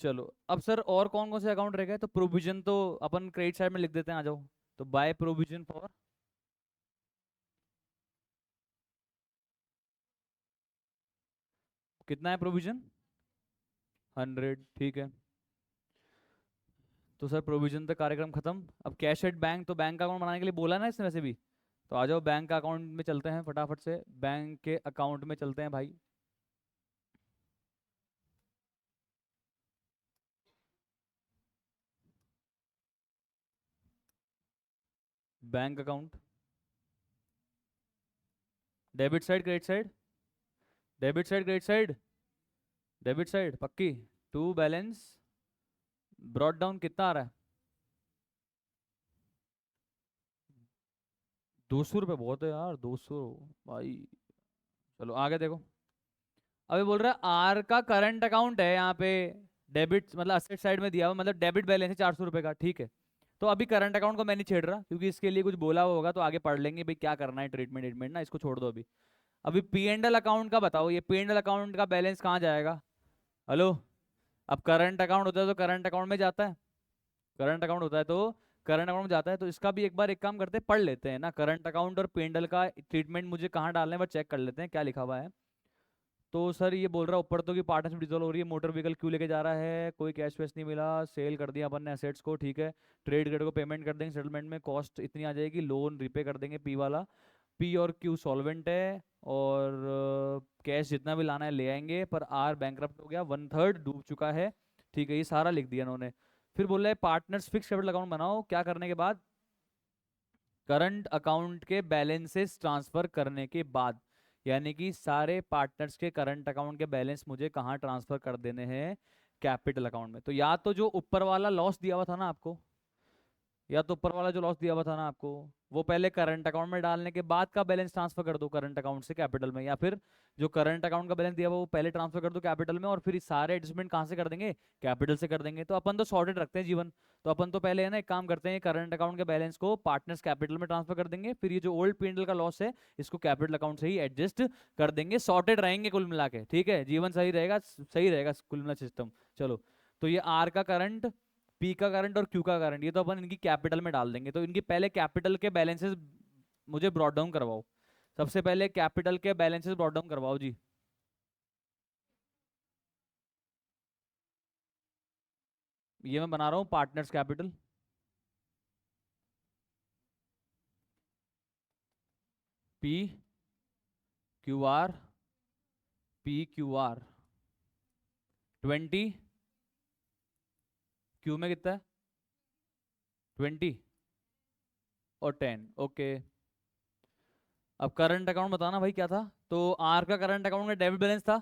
चलो अब सर और कौन कौन से अकाउंट रह गए? तो प्रोविजन तो अपन क्रेडिट साइड में लिख देते हैं, आ जाओ। तो बाय प्रोविजन फॉर कितना है प्रोविजन? 100, ठीक है। तो सर प्रोविजन तक कार्यक्रम खत्म। अब कैश एट बैंक, तो बैंक अकाउंट बनाने के लिए बोला ना इसने वैसे भी। तो आ जाओ बैंक अकाउंट में चलते हैं फटाफट से, बैंक के अकाउंट में चलते हैं भाई। Bank account, debit side credit side, debit side credit side, debit side पक्की। टू बैलेंस ब्रॉड डाउन कितना आ रहा है? 200 रुपये बहुत है यार, 200 भाई। चलो आगे देखो। अभी बोल रहा है आर का करंट अकाउंट है यहाँ पे, डेबिट मतलब असेट साइड में दिया हुआ, मतलब डेबिट बैलेंस है 400 रुपये का, ठीक है। तो अभी करंट अकाउंट को मैं नहीं छेड़ रहा, क्योंकि इसके लिए कुछ बोला हुआ होगा तो आगे पढ़ लेंगे भाई क्या करना है, ट्रीटमेंट ट्रीटमेंट ना, इसको छोड़ दो अभी। अभी पी एंड एल अकाउंट का बताओ, ये पी एंड एल अकाउंट का बैलेंस कहाँ जाएगा? हेलो। अब करंट अकाउंट होता है तो करंट अकाउंट में जाता है, करंट अकाउंट होता है तो करंट अकाउंट में जाता है। तो इसका भी एक बार एक काम करते हैं, पढ़ लेते हैं ना, करंट अकाउंट और पी एंड एल का ट्रीटमेंट मुझे कहाँ डालने पर चेक कर लेते हैं क्या लिखा हुआ है। तो सर ये बोल रहा है ऊपर तो कि पार्टनरशिप डिसॉल्व हो रही है, मोटर व्हीकल क्यों लेके जा रहा है, कोई कैश वैश नहीं मिला, सेल कर दिया अपन ने एसेट्स को, ठीक है। ट्रेड क्रेडिट को पेमेंट कर देंगे, सेटलमेंट में कॉस्ट इतनी आ जाएगी, लोन रिपे कर देंगे पी वाला। पी और क्यू सॉल्वेंट है, और कैश जितना भी लाना है ले आएंगे, पर आर बैंकरप्ट हो गया, 1/3 डूब चुका है, ठीक है। ये सारा लिख दिया इन्होंने। फिर बोल रहे हैं पार्टनर्स फिक्स कैपिटल अकाउंट बनाओ, क्या करने के बाद? करंट अकाउंट के बैलेंसेस ट्रांसफर करने के बाद, यानी कि सारे पार्टनर्स के करंट अकाउंट के बैलेंस मुझे कहाँ ट्रांसफर कर देने हैं? कैपिटल अकाउंट में। तो या तो जो ऊपर वाला लॉस दिया हुआ था ना आपको, या तो ऊपर वाला जो लॉस दिया हुआ था ना आपको, वो पहले करंट अकाउंट में डालने के बाद का बैलेंस ट्रांसफर कर दो करंट अकाउंट से कैपिटल में, या फिर जो करंट अकाउंट का बैलेंस दिया हुआ वो पहले ट्रांसफर कर दो कैपिटल में, और फिर इस सारे एडजस्टमेंट कहाँ से कर देंगे? कैपिटल से कर देंगे। तो अपन तो सॉर्टेड रखते हैं जीवन। तो अपन तो पहले है ना एक काम करते हैं, करंट अकाउंट के बैलेंस को पार्टनर्स कैपिटल में ट्रांसफर कर देंगे, फिर ये जो ओल्ड पीएनएल का लॉस है इसको कैपिटल अकाउंट से ही एडजस्ट कर देंगे, सॉर्टेड रहेंगे कुल मिला के, ठीक है। जीवन सही रहेगा, सही रहेगा कुल मिला सिस्टम। चलो तो ये आर का करंट, पी का करंट और क्यू का करंट, ये तो अपन इनकी कैपिटल में डाल देंगे। तो इनकी पहले कैपिटल के बैलेंसेस मुझे ब्रॉट डाउन करवाओ, सबसे पहले कैपिटल के बैलेंसेस ब्रॉट डाउन करवाओ जी। ये मैं बना रहा हूँ partners capital, P Q are, P Q are 20, Q में कितना है? 20 और 10, ओके। अब करंट अकाउंट बताना भाई क्या था? तो आर का करंट अकाउंट का डेबिट बैलेंस था,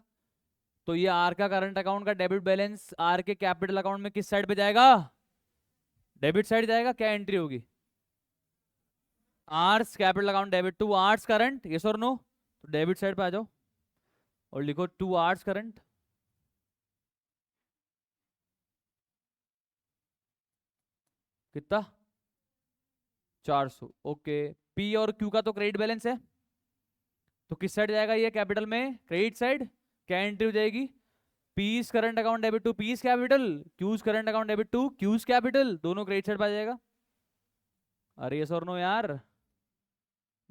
तो ये आर का करंट अकाउंट का डेबिट बैलेंस आर के कैपिटल अकाउंट में किस साइड पे जाएगा? डेबिट साइड जाएगा। क्या एंट्री होगी? R's capital account debit to R's current, yes और नो? तो डेबिट साइड पे आ जाओ और लिखो टू आर्स करंट। कितना? 400, ओके। पी और क्यू का तो क्रेडिट बैलेंस है, तो किस साइड जाएगा ये? कैपिटल में, क्रेडिट साइड। क्या एंट्री हो जाएगी? P's current account debit to P's capital, Q's current account debit to Q's capital, दोनों क्रेडिट साइड पे आ जाएगा। अरे यस और नो यार?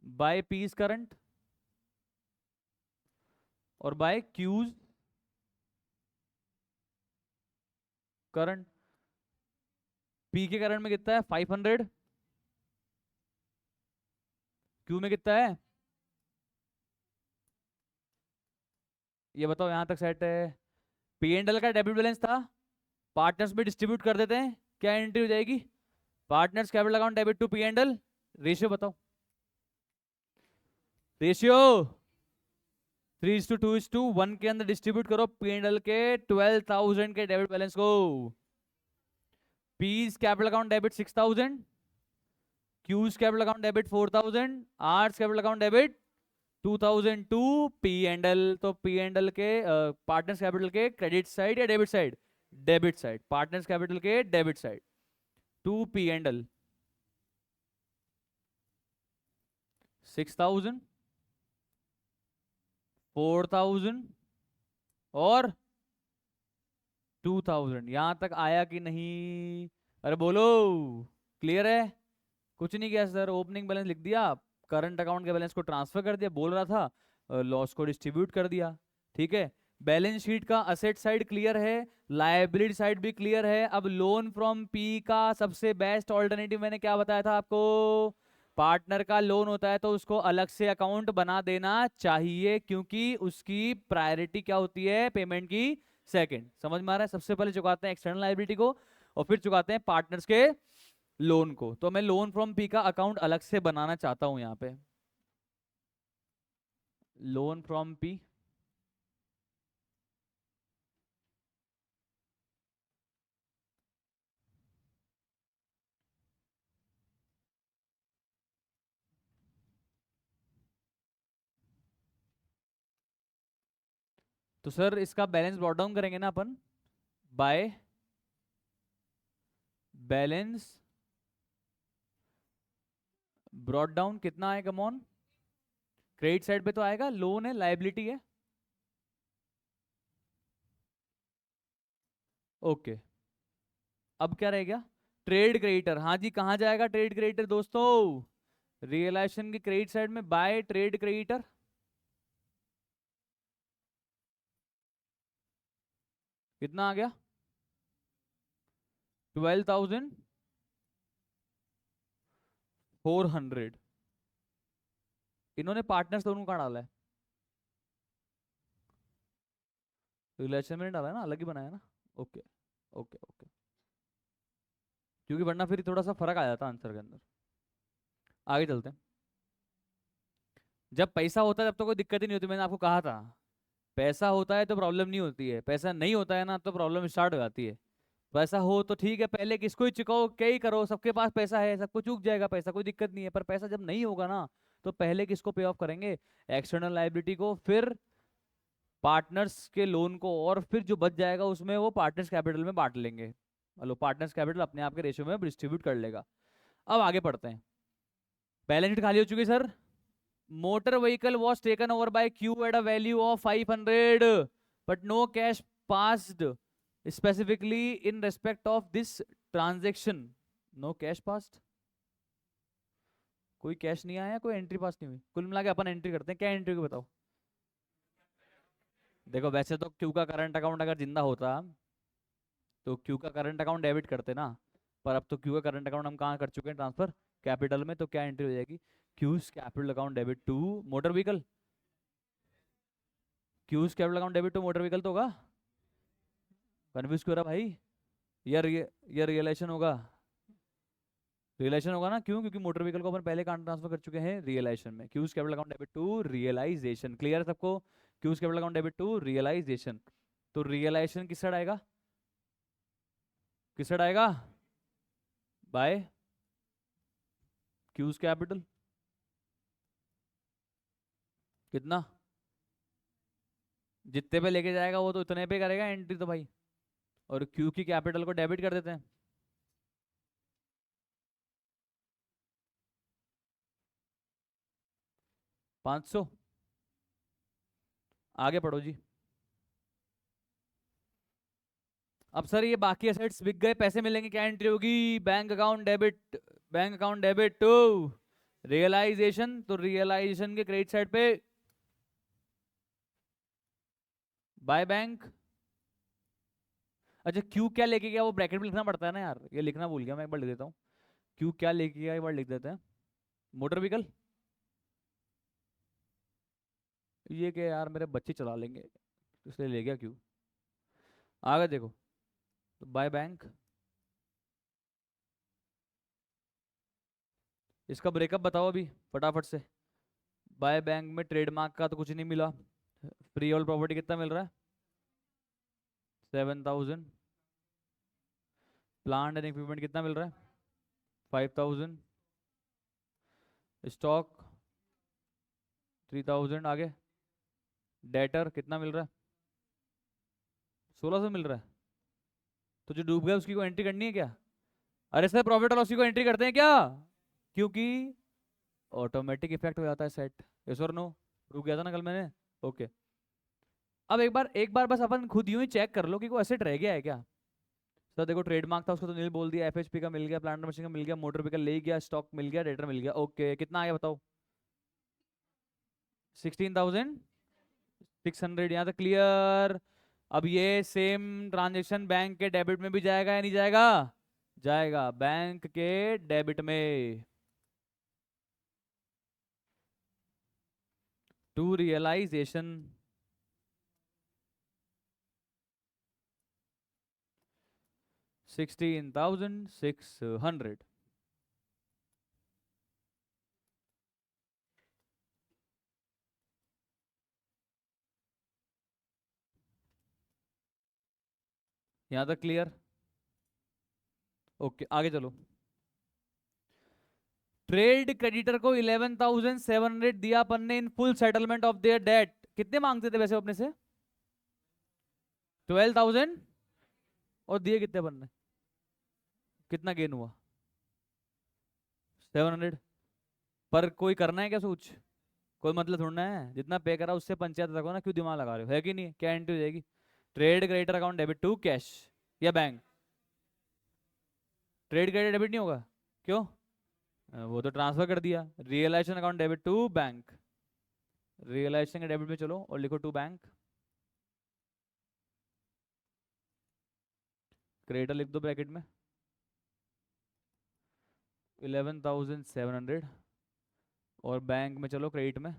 बाय पीस करंट, और बाय क्यूज करंट। पी के करंट में कितना है 500, क्यू में कितना है, ये बताओ यहां तक सेट है। पी एंड एल का डेबिट बैलेंस था, पार्टनर्स में डिस्ट्रीब्यूट कर देते हैं, क्या एंट्री हो जाएगी, partners capital account debit to P and L. Ratio बताओ, रेशियो 3:2:1 के अंदर डिस्ट्रीब्यूट करो पी एंड एल के 12,000 के डेबिट बैलेंस को। P's capital account debit 6,000, Q's capital account debit 4,000, R's capital account debit 2000 to P and L. तो P and L के partners capital के क्रेडिट साइड या debit side, debit side, partners capital के debit side to P and L 6,000, 4,000 और 2,000। यहां तक आया कि नहीं, अरे बोलो, क्लियर है। कुछ नहीं किया सर, ओपनिंग बैलेंस लिख दिया, करंट अकाउंट के बैलेंस को ट्रांसफर कर दिया, बोल रहा था लॉस को डिस्ट्रीब्यूट कर दिया, ठीक है। बैलेंस शीट का असेट साइड क्लियर है, लायबिलिटी साइड भी क्लियर है। अब लोन फ्रॉम पी का सबसे बेस्ट ऑल्टरनेटिव मैंने क्या बताया था आपको, पार्टनर का लोन होता है तो उसको अलग से अकाउंट बना देना चाहिए, क्योंकि उसकी प्रायोरिटी क्या होती है, पेमेंट की सेकंड। समझ में आ रहा है, सबसे पहले चुकाते हैं एक्सटर्नल लायबिलिटी को और फिर चुकाते हैं पार्टनर्स के लोन को। तो मैं लोन फ्रॉम पी का अकाउंट अलग से बनाना चाहता हूं यहां पे, लोन फ्रॉम पी, तो सर इसका बैलेंस ब्रॉट डाउन करेंगे ना अपन, बाय बैलेंस ब्रॉट डाउन। कितना आएगा कमॉन, क्रेडिट साइड पे तो आएगा, लोन है लायबिलिटी है, ओके। अब क्या रह गया, ट्रेड क्रेडिटर। हाँ जी, कहां जाएगा ट्रेड क्रेडिटर दोस्तों, रियलाइजेशन की क्रेडिट साइड में बाय ट्रेड क्रेडिटर। कितना आ गया 12,400। इन्होंने पार्टनर्स दोनों कहाँ डाला है, रिलेशन में नहीं डाला है ना, अलग ही बनाया ना, ओके ओके ओके, क्योंकि वरना फिर थोड़ा सा फर्क आ जाता आंसर के अंदर। आगे चलते हैं। जब पैसा होता है तब तो कोई दिक्कत ही नहीं होती, मैंने आपको कहा था, पैसा होता है तो प्रॉब्लम नहीं होती है, पैसा नहीं होता है ना तो प्रॉब्लम स्टार्ट हो जाती है। पैसा हो तो ठीक है, पहले किसको ही चुकाओ, क्या ही करो, सबके पास पैसा है, सबको चूक जाएगा पैसा, कोई दिक्कत नहीं है। पर पैसा जब नहीं होगा ना, तो पहले किसको पे ऑफ करेंगे, एक्सटर्नल लायबिलिटी को, फिर पार्टनर्स के लोन को, और फिर जो बच जाएगा उसमें वो पार्टनर्स कैपिटल में बांट लेंगे। हेलो, पार्टनर्स कैपिटल अपने आप के रेशियो में डिस्ट्रीब्यूट कर लेगा। अब आगे पढ़ते हैं, बैलेंस शीट खाली हो चुकी है sir. Motor vehicle was taken over by Q at a value of 500 but no cash passed specifically in respect of this transaction. No cash passed, कोई कैश नहीं आया, कोई एंट्री पास नहीं हुई। कुल मिला के अपन एंट्री करते हैं, क्या एंट्री को बताओ। देखो वैसे तो क्यू का करंट अकाउंट अगर जिंदा होता तो क्यू का करंट अकाउंट डेबिट करते ना, पर अब तो क्यू का करंट अकाउंट हम कहाँ कर चुके हैं ट्रांसफर, कैपिटल में। तो क्या एंट्री हो जाएगी, Q's capital account debit to motor vehicle, Q's capital account debit to motor vehicle तो होगा। कन्फ्यूज क्यों हो रहा भाई, ये रियलाइजेशन होगा, रियलाइजेशन होगा ना, क्यों, क्योंकि मोटर व्हीकल को अपन पहले कहाँ ट्रांसफर कर चुके हैं, रियलाइजेशन में। Q's capital account debit to realisation, clear है सबको, Q's capital account debit to realisation. तो रियलाइजेशन किस साइड आएगा, किस साइड आएगा, बाय क्यूज कैपिटल। कितना, जितने पे लेके जाएगा वो तो उतने पे करेगा एंट्री तो भाई, और क्यू की कैपिटल को डेबिट कर देते हैं। 500। आगे पढ़ो जी। अब सर ये बाकी एसेट्स बिक गए, पैसे मिलेंगे, क्या एंट्री होगी, bank account debit, bank account debit to realisation. तो रियलाइजेशन के क्रेडिट साइड पे बाय बैंक। अच्छा क्यू क्या लेके गया वो ब्रैकेट में लिखना पड़ता है ना यार, ये लिखना भूल गया मैं, एक बार लिख देता हूँ। क्यू क्या लेके गया एक बार लिख देते हैं। Motor vehicle. ये क्या यार, मेरे बच्चे चला लेंगे इसलिए ले गया क्यू। आगे देखो, तो बाय बैंक। इसका ब्रेकअप बताओ अभी फटाफट से। बाय बैंक में ट्रेडमार्क का तो कुछ नहीं मिला। फ्री होल्ड प्रॉपर्टी कितना मिल रहा है? 7,000। प्लांट एंड इक्विपमेंट कितना मिल रहा है? 5,000। स्टॉक 3,000। आगे डेटर कितना मिल रहा है? 1,600 मिल रहा है। तो जो डूब गया उसकी को एंट्री करनी है क्या? अरे सर प्रॉफिट और लॉस की को एंट्री करते हैं क्या? क्योंकि ऑटोमेटिक इफेक्ट हो जाता है सेट। यस और नो? रुक गया था ना कल मैंने। ओके। अब एक बार बस अपन खुद यूं ही चेक कर लो कि कोई एसेट रह गया है क्या। सर देखो ट्रेडमार्क था उसको तो नील बोल दिया, एफएचपी का मिल गया, प्लांट मशीन का मिल गया, मोटर व्हीकल ले गया, स्टॉक मिल गया, डेटर मिल गया। ओके कितना आया बताओ? 16,600। यहाँ तक क्लियर? अब ये सेम ट्रांजेक्शन बैंक के डेबिट में भी जाएगा या नहीं जाएगा? जाएगा बैंक के डेबिट में। To realisation 16,600। यहाँ तक क्लियर? ओके आगे चलो। ट्रेड क्रेडिटर को 11,700 दिया अपन ने in full settlement of their debt. कितने मांगते थे वैसे अपने से? 12,000। और दिए कितने अपन ने? कितना गेन हुआ? 700। पर कोई करना है क्या सोच? कोई मतलब थोड़ना है, जितना पे करा उससे पंचायत रखो ना, क्यों दिमाग लगा रहे हो, है कि नहीं? क्या एंट्री हो जाएगी? Trade creditor account debit to cash या बैंक। ट्रेड क्रेडिट डेबिट नहीं होगा? क्यों? वो तो ट्रांसफर कर दिया। Realisation account debit to bank. Realisation के डेबिट में चलो और लिखो टू बैंक। क्रेडिटर लिख दो ब्रैकेट में। 11,700। और बैंक में चलो क्रेडिट में।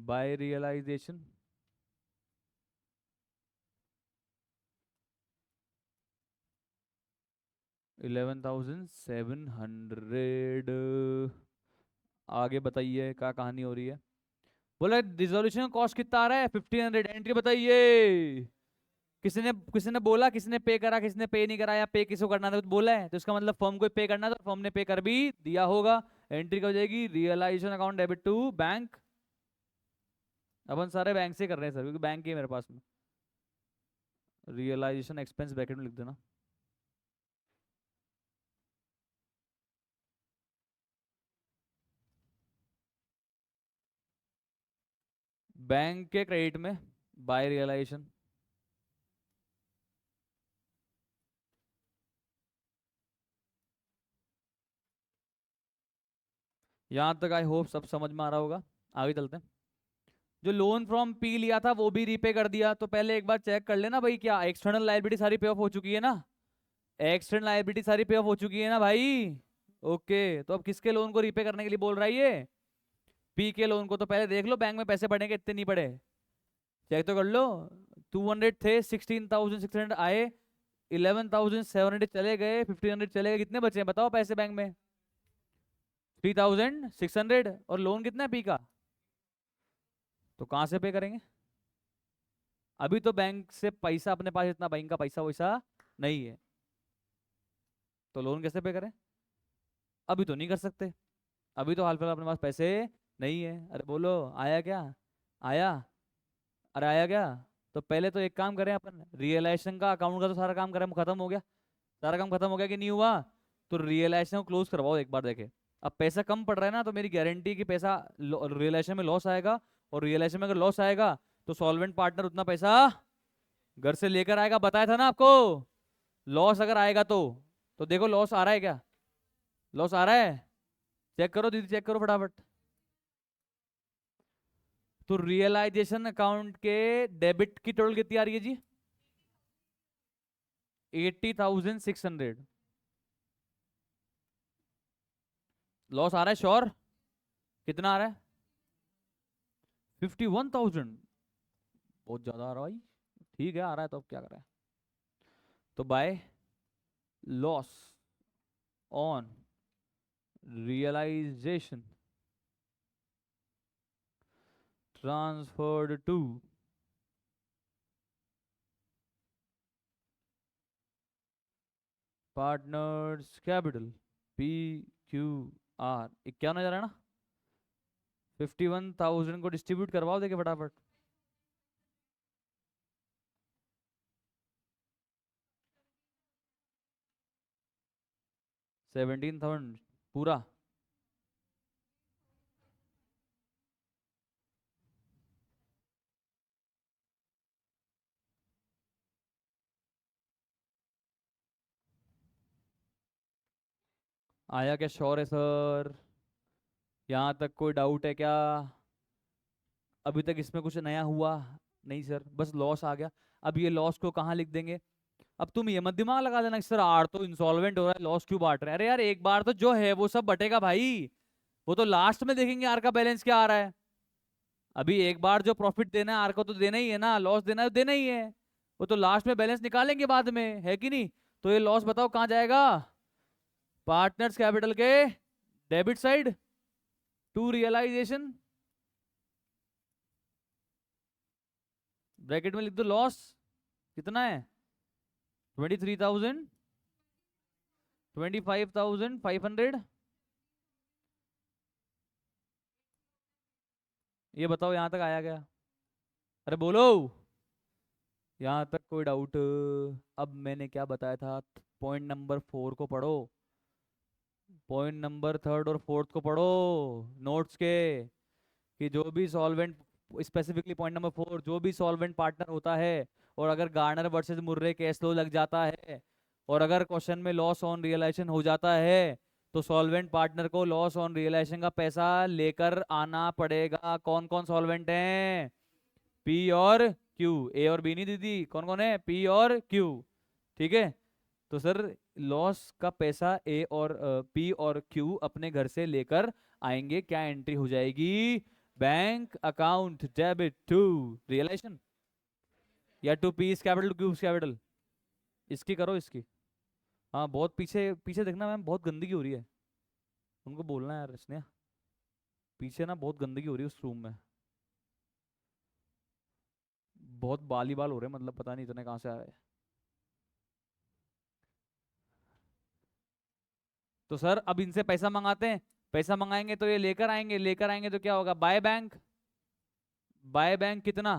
By realisation 11,700। आगे बताइए क्या कहानी हो रही है। बोला रिजोल्यूशन कॉस्ट कितना आ रहा है? 1,500। एंट्री बताइए। किसी ने बोला, किसी ने पे करा, किसी ने पे नहीं करा, या पे किसको करना था कुछ बोला है? तो इसका मतलब फर्म को पे करना था, फर्म ने पे कर भी दिया होगा। एंट्री क्या हो जाएगी? Realisation account debit to bank. अपन सारे बैंक से कर रहे हैं सर, क्योंकि बैंक ही है मेरे पास में। रियलाइजेशन एक्सपेंस ब्रैकेट में लिख देना। बैंक के क्रेडिट में बाय रियलाइजेशन। यहां तक आई होप सब समझ में आ रहा होगा। आगे चलते हैं। जो लोन फ्रॉम पी लिया था वो भी रीपे कर दिया, तो पहले एक बार चेक कर लेना भाई, क्या एक्सटर्नल लायबिलिटी सारी पे ऑफ हो चुकी है ना? एक्सटर्नल लायबिलिटी सारी पे ऑफ हो चुकी है ना भाई? ओके। तो अब किसके लोन को रीपे करने के लिए बोल रहा है ये? पी के लोन को। तो पहले देख लो बैंक में पैसे पड़ेंगे इतने नहीं पड़े, चेक तो कर लो। 200 थे, 16,600 आए, 11,700 चले गए, 1,500 चले गए, कितने बचे हैं बताओ पैसे बैंक में? 3,600। और लोन कितना है पी का? तो कहाँ से पे करेंगे? अभी तो बैंक से पैसा अपने पास इतना बैंक का पैसा वैसा नहीं है, तो लोन कैसे पे करें? अभी तो नहीं कर सकते। अभी तो हाल फिलहाल अपने पास पैसे नहीं है। अरे बोलो आया क्या? आया? अरे आया क्या? तो पहले तो एक काम करें अपन, रियलाइजेशन का अकाउंट का तो सारा काम करें, खत्म हो गया। सारा काम खत्म हो गया कि नहीं हुआ? तो रियलाइजेशन को क्लोज करवाओ एक बार देखे। अब पैसा कम पड़ रहा है ना, तो मेरी गारंटी कि पैसा रियलाइजेशन में लॉस आएगा। और रियलाइजेशन में अगर लॉस आएगा तो सॉल्वेंट पार्टनर उतना पैसा घर से लेकर आएगा, बताया था ना आपको। लॉस अगर आएगा तो देखो लॉस आ रहा है क्या? लॉस आ रहा है? चेक करो दीदी, चेक करो फटाफट। तो रियलाइजेशन अकाउंट के डेबिट की टोटल कितनी आ रही है जी? 80,600 लॉस आ रहा है श्योर? कितना आ रहा है? 51,000। बहुत ज्यादा आ रहा है भाई। ठीक है आ रहा है तो अब क्या कर रहा है? तो by loss on realisation transferred to partners capital P Q R 51,000 है ना? 51,000 को डिस्ट्रीब्यूट करवाओ देखे फटाफट। 17,000 पूरा। आया क्या श्योर है सर? यहाँ तक कोई डाउट है क्या? अभी तक इसमें कुछ नया हुआ नहीं सर, बस लॉस आ गया। अब ये लॉस को कहाँ लिख देंगे? अब तुम ये मत दिमाग लगा देना कि सर आर तो इंसॉल्वेंट हो रहा है लॉस क्यों बांट रहे हैं। अरे यार एक बार तो जो है वो सब बटेगा भाई। वो तो लास्ट में देखेंगे आर का बैलेंस क्या आ रहा है। अभी एक बार जो प्रॉफिट देना है आर को तो देना ही है ना, लॉस देना है तो देना ही है। वो तो लास्ट में बैलेंस निकालेंगे बाद में, है कि नहीं? तो ये लॉस बताओ कहाँ जाएगा? पार्टनर्स कैपिटल के debit side to realisation, bracket में लिख दो लॉस। कितना है? 23,000, 25,500। ये बताओ यहाँ तक आया क्या? अरे बोलो। यहाँ तक कोई डाउट? अब मैंने क्या बताया था? पॉइंट नंबर 4 को पढ़ो, पॉइंट नंबर 3 और 4 को पढ़ो नोट्स के। कि जो भी सॉल्वेंट, स्पेसिफिकली पॉइंट नंबर 4, जो भी सॉल्वेंट पार्टनर होता है और अगर गार्नर वर्सेस मुर्रे केस लो लग जाता है और अगर क्वेश्चन में लॉस ऑन रियलाइजेशन हो जाता है तो सॉल्वेंट पार्टनर को लॉस ऑन रियलाइजेशन का पैसा लेकर आना पड़ेगा। कौन कौन सॉल्वेंट हैं? पी और क्यू। ए और बी नहीं दीदी, कौन कौन है? पी और क्यू। ठीक है। तो सर लॉस का पैसा ए और पी और क्यू अपने घर से लेकर आएंगे। क्या एंट्री हो जाएगी? Bank account debit to realisation या to P's capital to Q's capital. इसकी करो इसकी। हाँ बहुत पीछे पीछे देखना मैम, बहुत गंदगी हो रही है। उनको बोलना है यार इसने, पीछे ना बहुत गंदगी हो रही है उस रूम में। बहुत बाल ही बाल हो रहे हैं, मतलब पता नहीं इतने कहाँ से आ रहे हैं। तो सर अब इनसे पैसा मंगाते हैं। पैसा मंगाएंगे तो ये लेकर आएंगे, लेकर आएंगे तो क्या होगा? By bank. बाय बैंक कितना?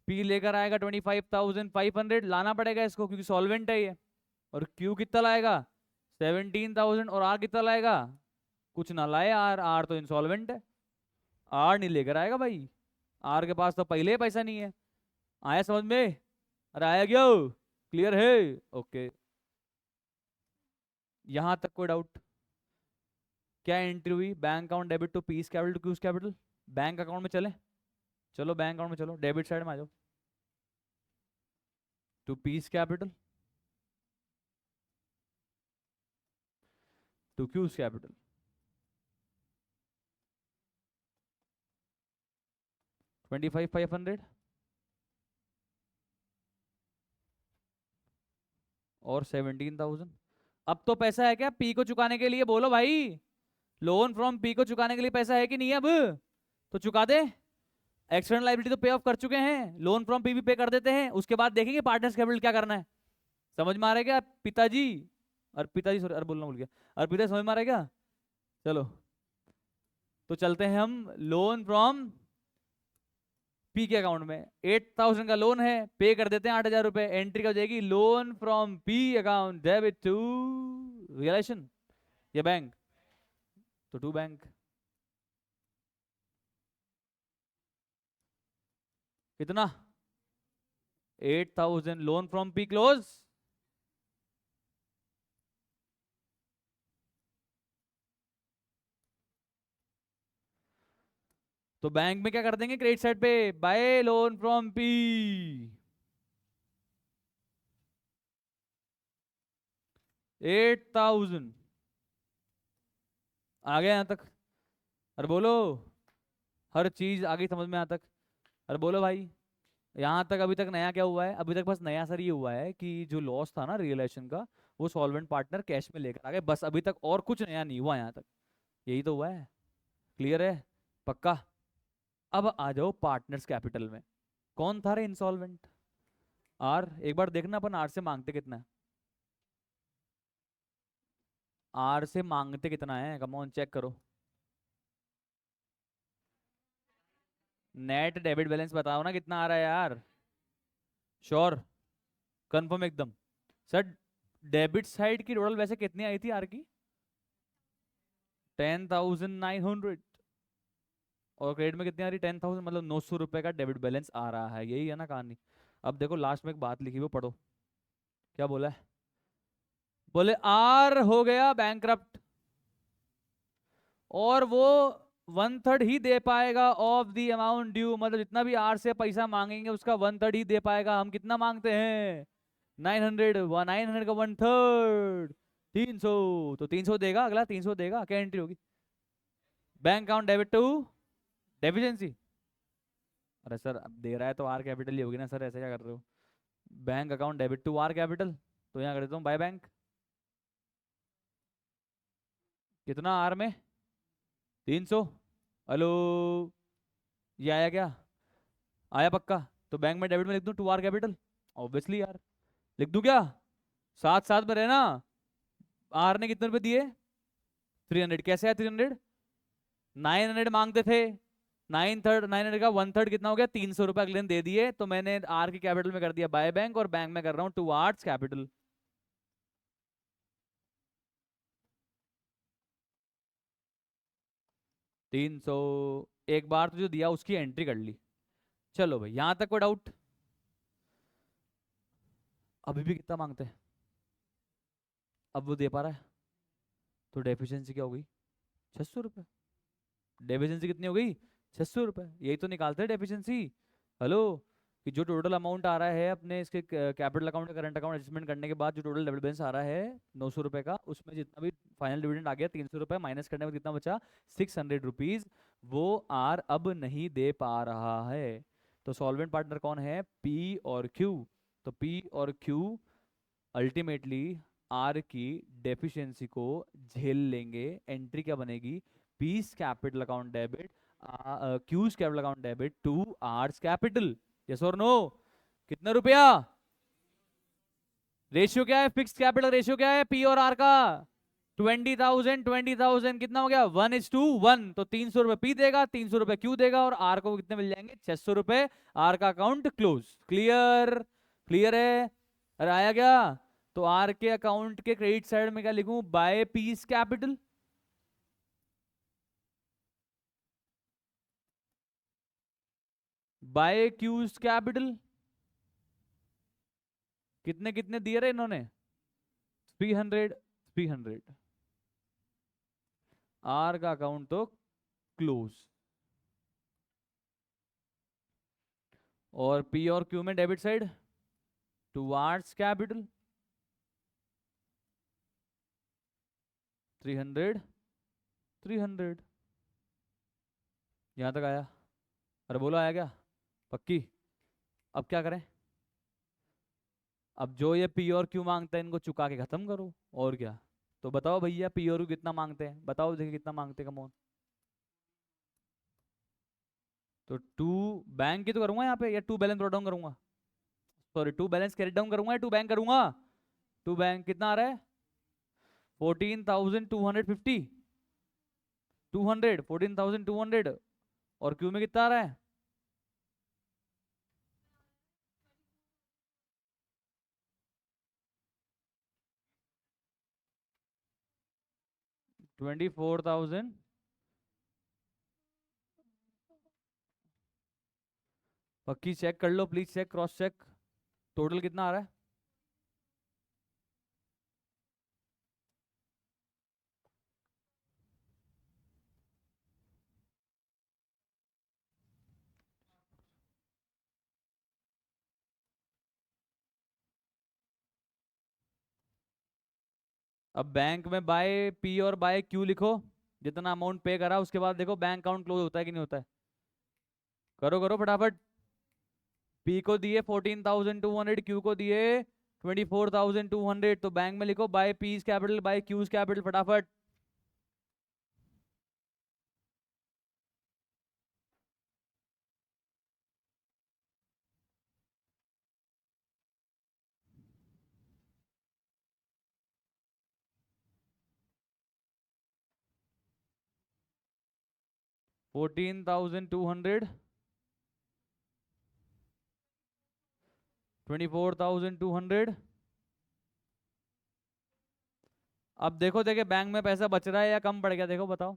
पी लेकर आएगा 25,500, लाना पड़ेगा इसको क्योंकि सॉल्वेंट है ये। और क्यू कितना लाएगा? 17,000। और आर कितना लाएगा? कुछ ना लाए, आर आर तो इंसॉल्वेंट है। आर नहीं लेकर आएगा भाई, आर के पास तो पहले ही पैसा नहीं है। आया समझ में? अरे आया क्यों? क्लियर है? ओके। यहां तक कोई डाउट? क्या एंट्री हुई? Bank account debit to P's capital to Q's capital. Bank account में चले, चलो बैंक अकाउंट में चलो, डेबिट साइड में आ जाओ। To P's capital to Q's capital. 25,500 और 17,000। अब तो पैसा है क्या पी को चुकाने के लिए? बोलो भाई। लोन फ्रॉम पी को चुकाने के लिए पैसा है कि नहीं? अब तो चुका दे। एक्सटर्नल लाइबिलिटी तो पे ऑफ कर चुके हैं, लोन फ्रॉम पी भी पे कर देते हैं, उसके बाद देखेंगे पार्टनर्स कैपिटल क्या करना है। समझ में आ रहा है क्या पिताजी? और पिताजी सॉरी, अरे बोलना भूल गया। और पिताजी समझ में आ रहा है क्या? चलो तो चलते हैं हम। लोन फ्रॉम पी के अकाउंट में 8,000 का लोन है, पे कर देते हैं 8,000 रुपए। एंट्री क्या हो जाएगी? Loan from P account debit to realisation या बैंक, तो टू बैंक। कितना? 8,000 लोन फ्रॉम पी क्लोज। तो बैंक में क्या कर देंगे क्रेडिट साइड पे, बाय लोन फ्रॉम पी। 8,000 आ गया यहाँ तक? अरे बोलो, हर चीज आ गई समझ में यहाँ तक? अरे बोलो भाई, यहाँ तक अभी तक नया क्या हुआ है? अभी तक बस नया सर ये हुआ है कि जो लॉस था ना रियलाइजेशन का, वो सॉल्वेंट पार्टनर कैश में लेकर आ गए, बस अभी तक और कुछ नया नहीं हुआ यहाँ तक। यही तो हुआ है। क्लियर है? पक्का? अब आ जाओ पार्टनर्स कैपिटल में। कौन था रे इंसॉल्वेंट? आर। एक बार देखना अपन आर से मांगते कितना है। आर से मांगते कितना है, कम ऑन चेक करो। नेट डेबिट बैलेंस बताओ ना कितना आ रहा है यार। श्योर? कंफर्म एकदम? सर डेबिट साइड की टोटल वैसे कितनी आई थी आर की? 10,900। और क्रेडिट में कितनी आ रही? 10,000, मतलब 900 रुपए का डेबिट बैलेंस आ रहा है। यही है ना कहानी? अब देखो लास्ट में एक बात लिखी, वो पढ़ो क्या बोला है। बोले आर हो गया बैंकरप्ट, और वो 1/3 ही दे पाएगा ऑफ द अमाउंट ड्यू, मतलब जितना भी आर से पैसा मांगेंगे उसका 1/3 ही दे पाएगा। हम कितना मांगते हैं? 900। 900 का 1/3 300, तो 300 देगा, अगला 300 देगा। क्या एंट्री होगी? Bank account debit to deficiency. अरे सर अब दे रहा है तो आर कैपिटल ही होगी ना सर, ऐसे क्या कर रहे हो? Bank account debit to R capital, तो यहाँ कर देता हूँ बाय बैंक। कितना आर में? 300। हेलो, ये आया क्या? आया पक्का? तो बैंक में डेबिट में लिख दूं टू आर कैपिटल? ऑब्वियसली यार। लिख दूं क्या? साथ साथ में रहना। आर ने कितने रुपए दिए? 300। कैसे आया 300? 900 मांगते थे, 900 का 1/3 कितना हो गया? 300 रुपए अगले दिन दे दिए, तो मैंने आर की कैपिटल में कर दिया बाय बैंक, और बैंक में कर रहा हूँ टू आर्ट्स कैपिटल। 300। एक बार तो जो दिया उसकी एंट्री कर ली। चलो भाई, यहां तक कोई डाउट? अभी भी कितना मांगते हैं? अब वो दे पा रहा है, तो डेफिशिएंसी क्या हो गई? 600 रुपये। डेफिशिएंसी कितनी हो गई? 600 रुपये। यही तो निकालते हैं डेफिशिएंसी। हेलो, कि जो टोटल अमाउंट आ रहा है अपने इसके capital account current account adjustment करने के बाद जो टोटल डेबिट बैलेंस आ रहा है 900 रुपये का, उसमें जितना भी फाइनल डिविडेंड आ गया 300 रुपये, माइनस करने में कितना बचा? 600 रुपीज। वो आर अब नहीं दे पा रहा है। तो सॉल्वेंट पार्टनर कौन है? पी और क्यू। तो पी और क्यू अल्टीमेटली आर की डेफिशिएंसी को झेल लेंगे। एंट्री क्या बनेगी? P's capital account debit, Q's capital account debit to R's capital. Yes और नो? कितना रुपया? रेशियो क्या है? फिक्स्ड कैपिटल रेशियो क्या है पी और आर का? 20,000। 20,000 कितना हो गया? 1:1। तो 300 रुपये पी देगा, 300 रुपये क्यू देगा, और आर को कितने मिल जाएंगे? 600 रुपये। आर का अकाउंट क्लोज। क्लियर? क्लियर है? अरे आया क्या? तो आर के अकाउंट के क्रेडिट साइड में क्या लिखूं? By P's capital. By Q's capital. कितने कितने दिए रहे इन्होंने? 300। 300। आर का अकाउंट तो क्लोज। और पी और क्यू में डेबिट साइड टुवार्ड्स कैपिटल 300। 300। यहां तक आया? अरे बोलो आया क्या? पक्की? अब क्या करें? अब जो ये पी और क्यू मांगते हैं इनको चुका के खत्म करो, और क्या। तो बताओ भैया, पी और क्यू कितना मांगते हैं? बताओ देखिए कितना मांगते हैं, कमोन। तो टू बैंक की तो करूंगा यहाँ पे, या टू बैलेंस डाउन करूंगा? Sorry, to balance carry down करूंगा या टू बैंक करूंगा? To bank. कितना आ रहा है? 14,250। 200। 14,200। और क्यू में कितना आ रहा है? 24,000। पक्की चेक कर लो please, check, cross check. Total कितना आ रहा है? अब बैंक में बाय पी और बाय क्यू लिखो, जितना अमाउंट पे करा उसके बाद देखो बैंक अकाउंट क्लोज होता है कि नहीं होता है। करो करो फटाफट। पी को दिए 14,200, क्यू को दिए 24,200, तो बैंक में लिखो by P's capital by Q's capital फटाफट। $14,200, 24,200। अब देखो देखे बैंक में पैसा बच रहा है या कम पड़ गया, देखो बताओ।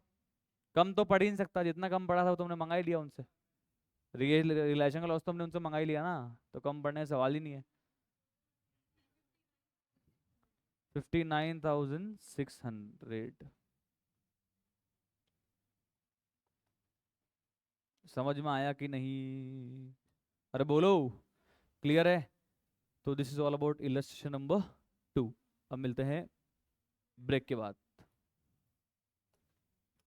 कम तो पड़ ही नहीं सकता, जितना कम पड़ा था वो तुमने मंगा ही लिया उनसे। रिलेशन का लॉस तो हमने उनसे मंगा ही लिया ना, तो कम पड़ने का सवाल ही नहीं है। 59,600। समझ में आया कि नहीं? अरे बोलो, क्लियर है? तो this is all about illustration number 2। अब मिलते हैं ब्रेक के बाद।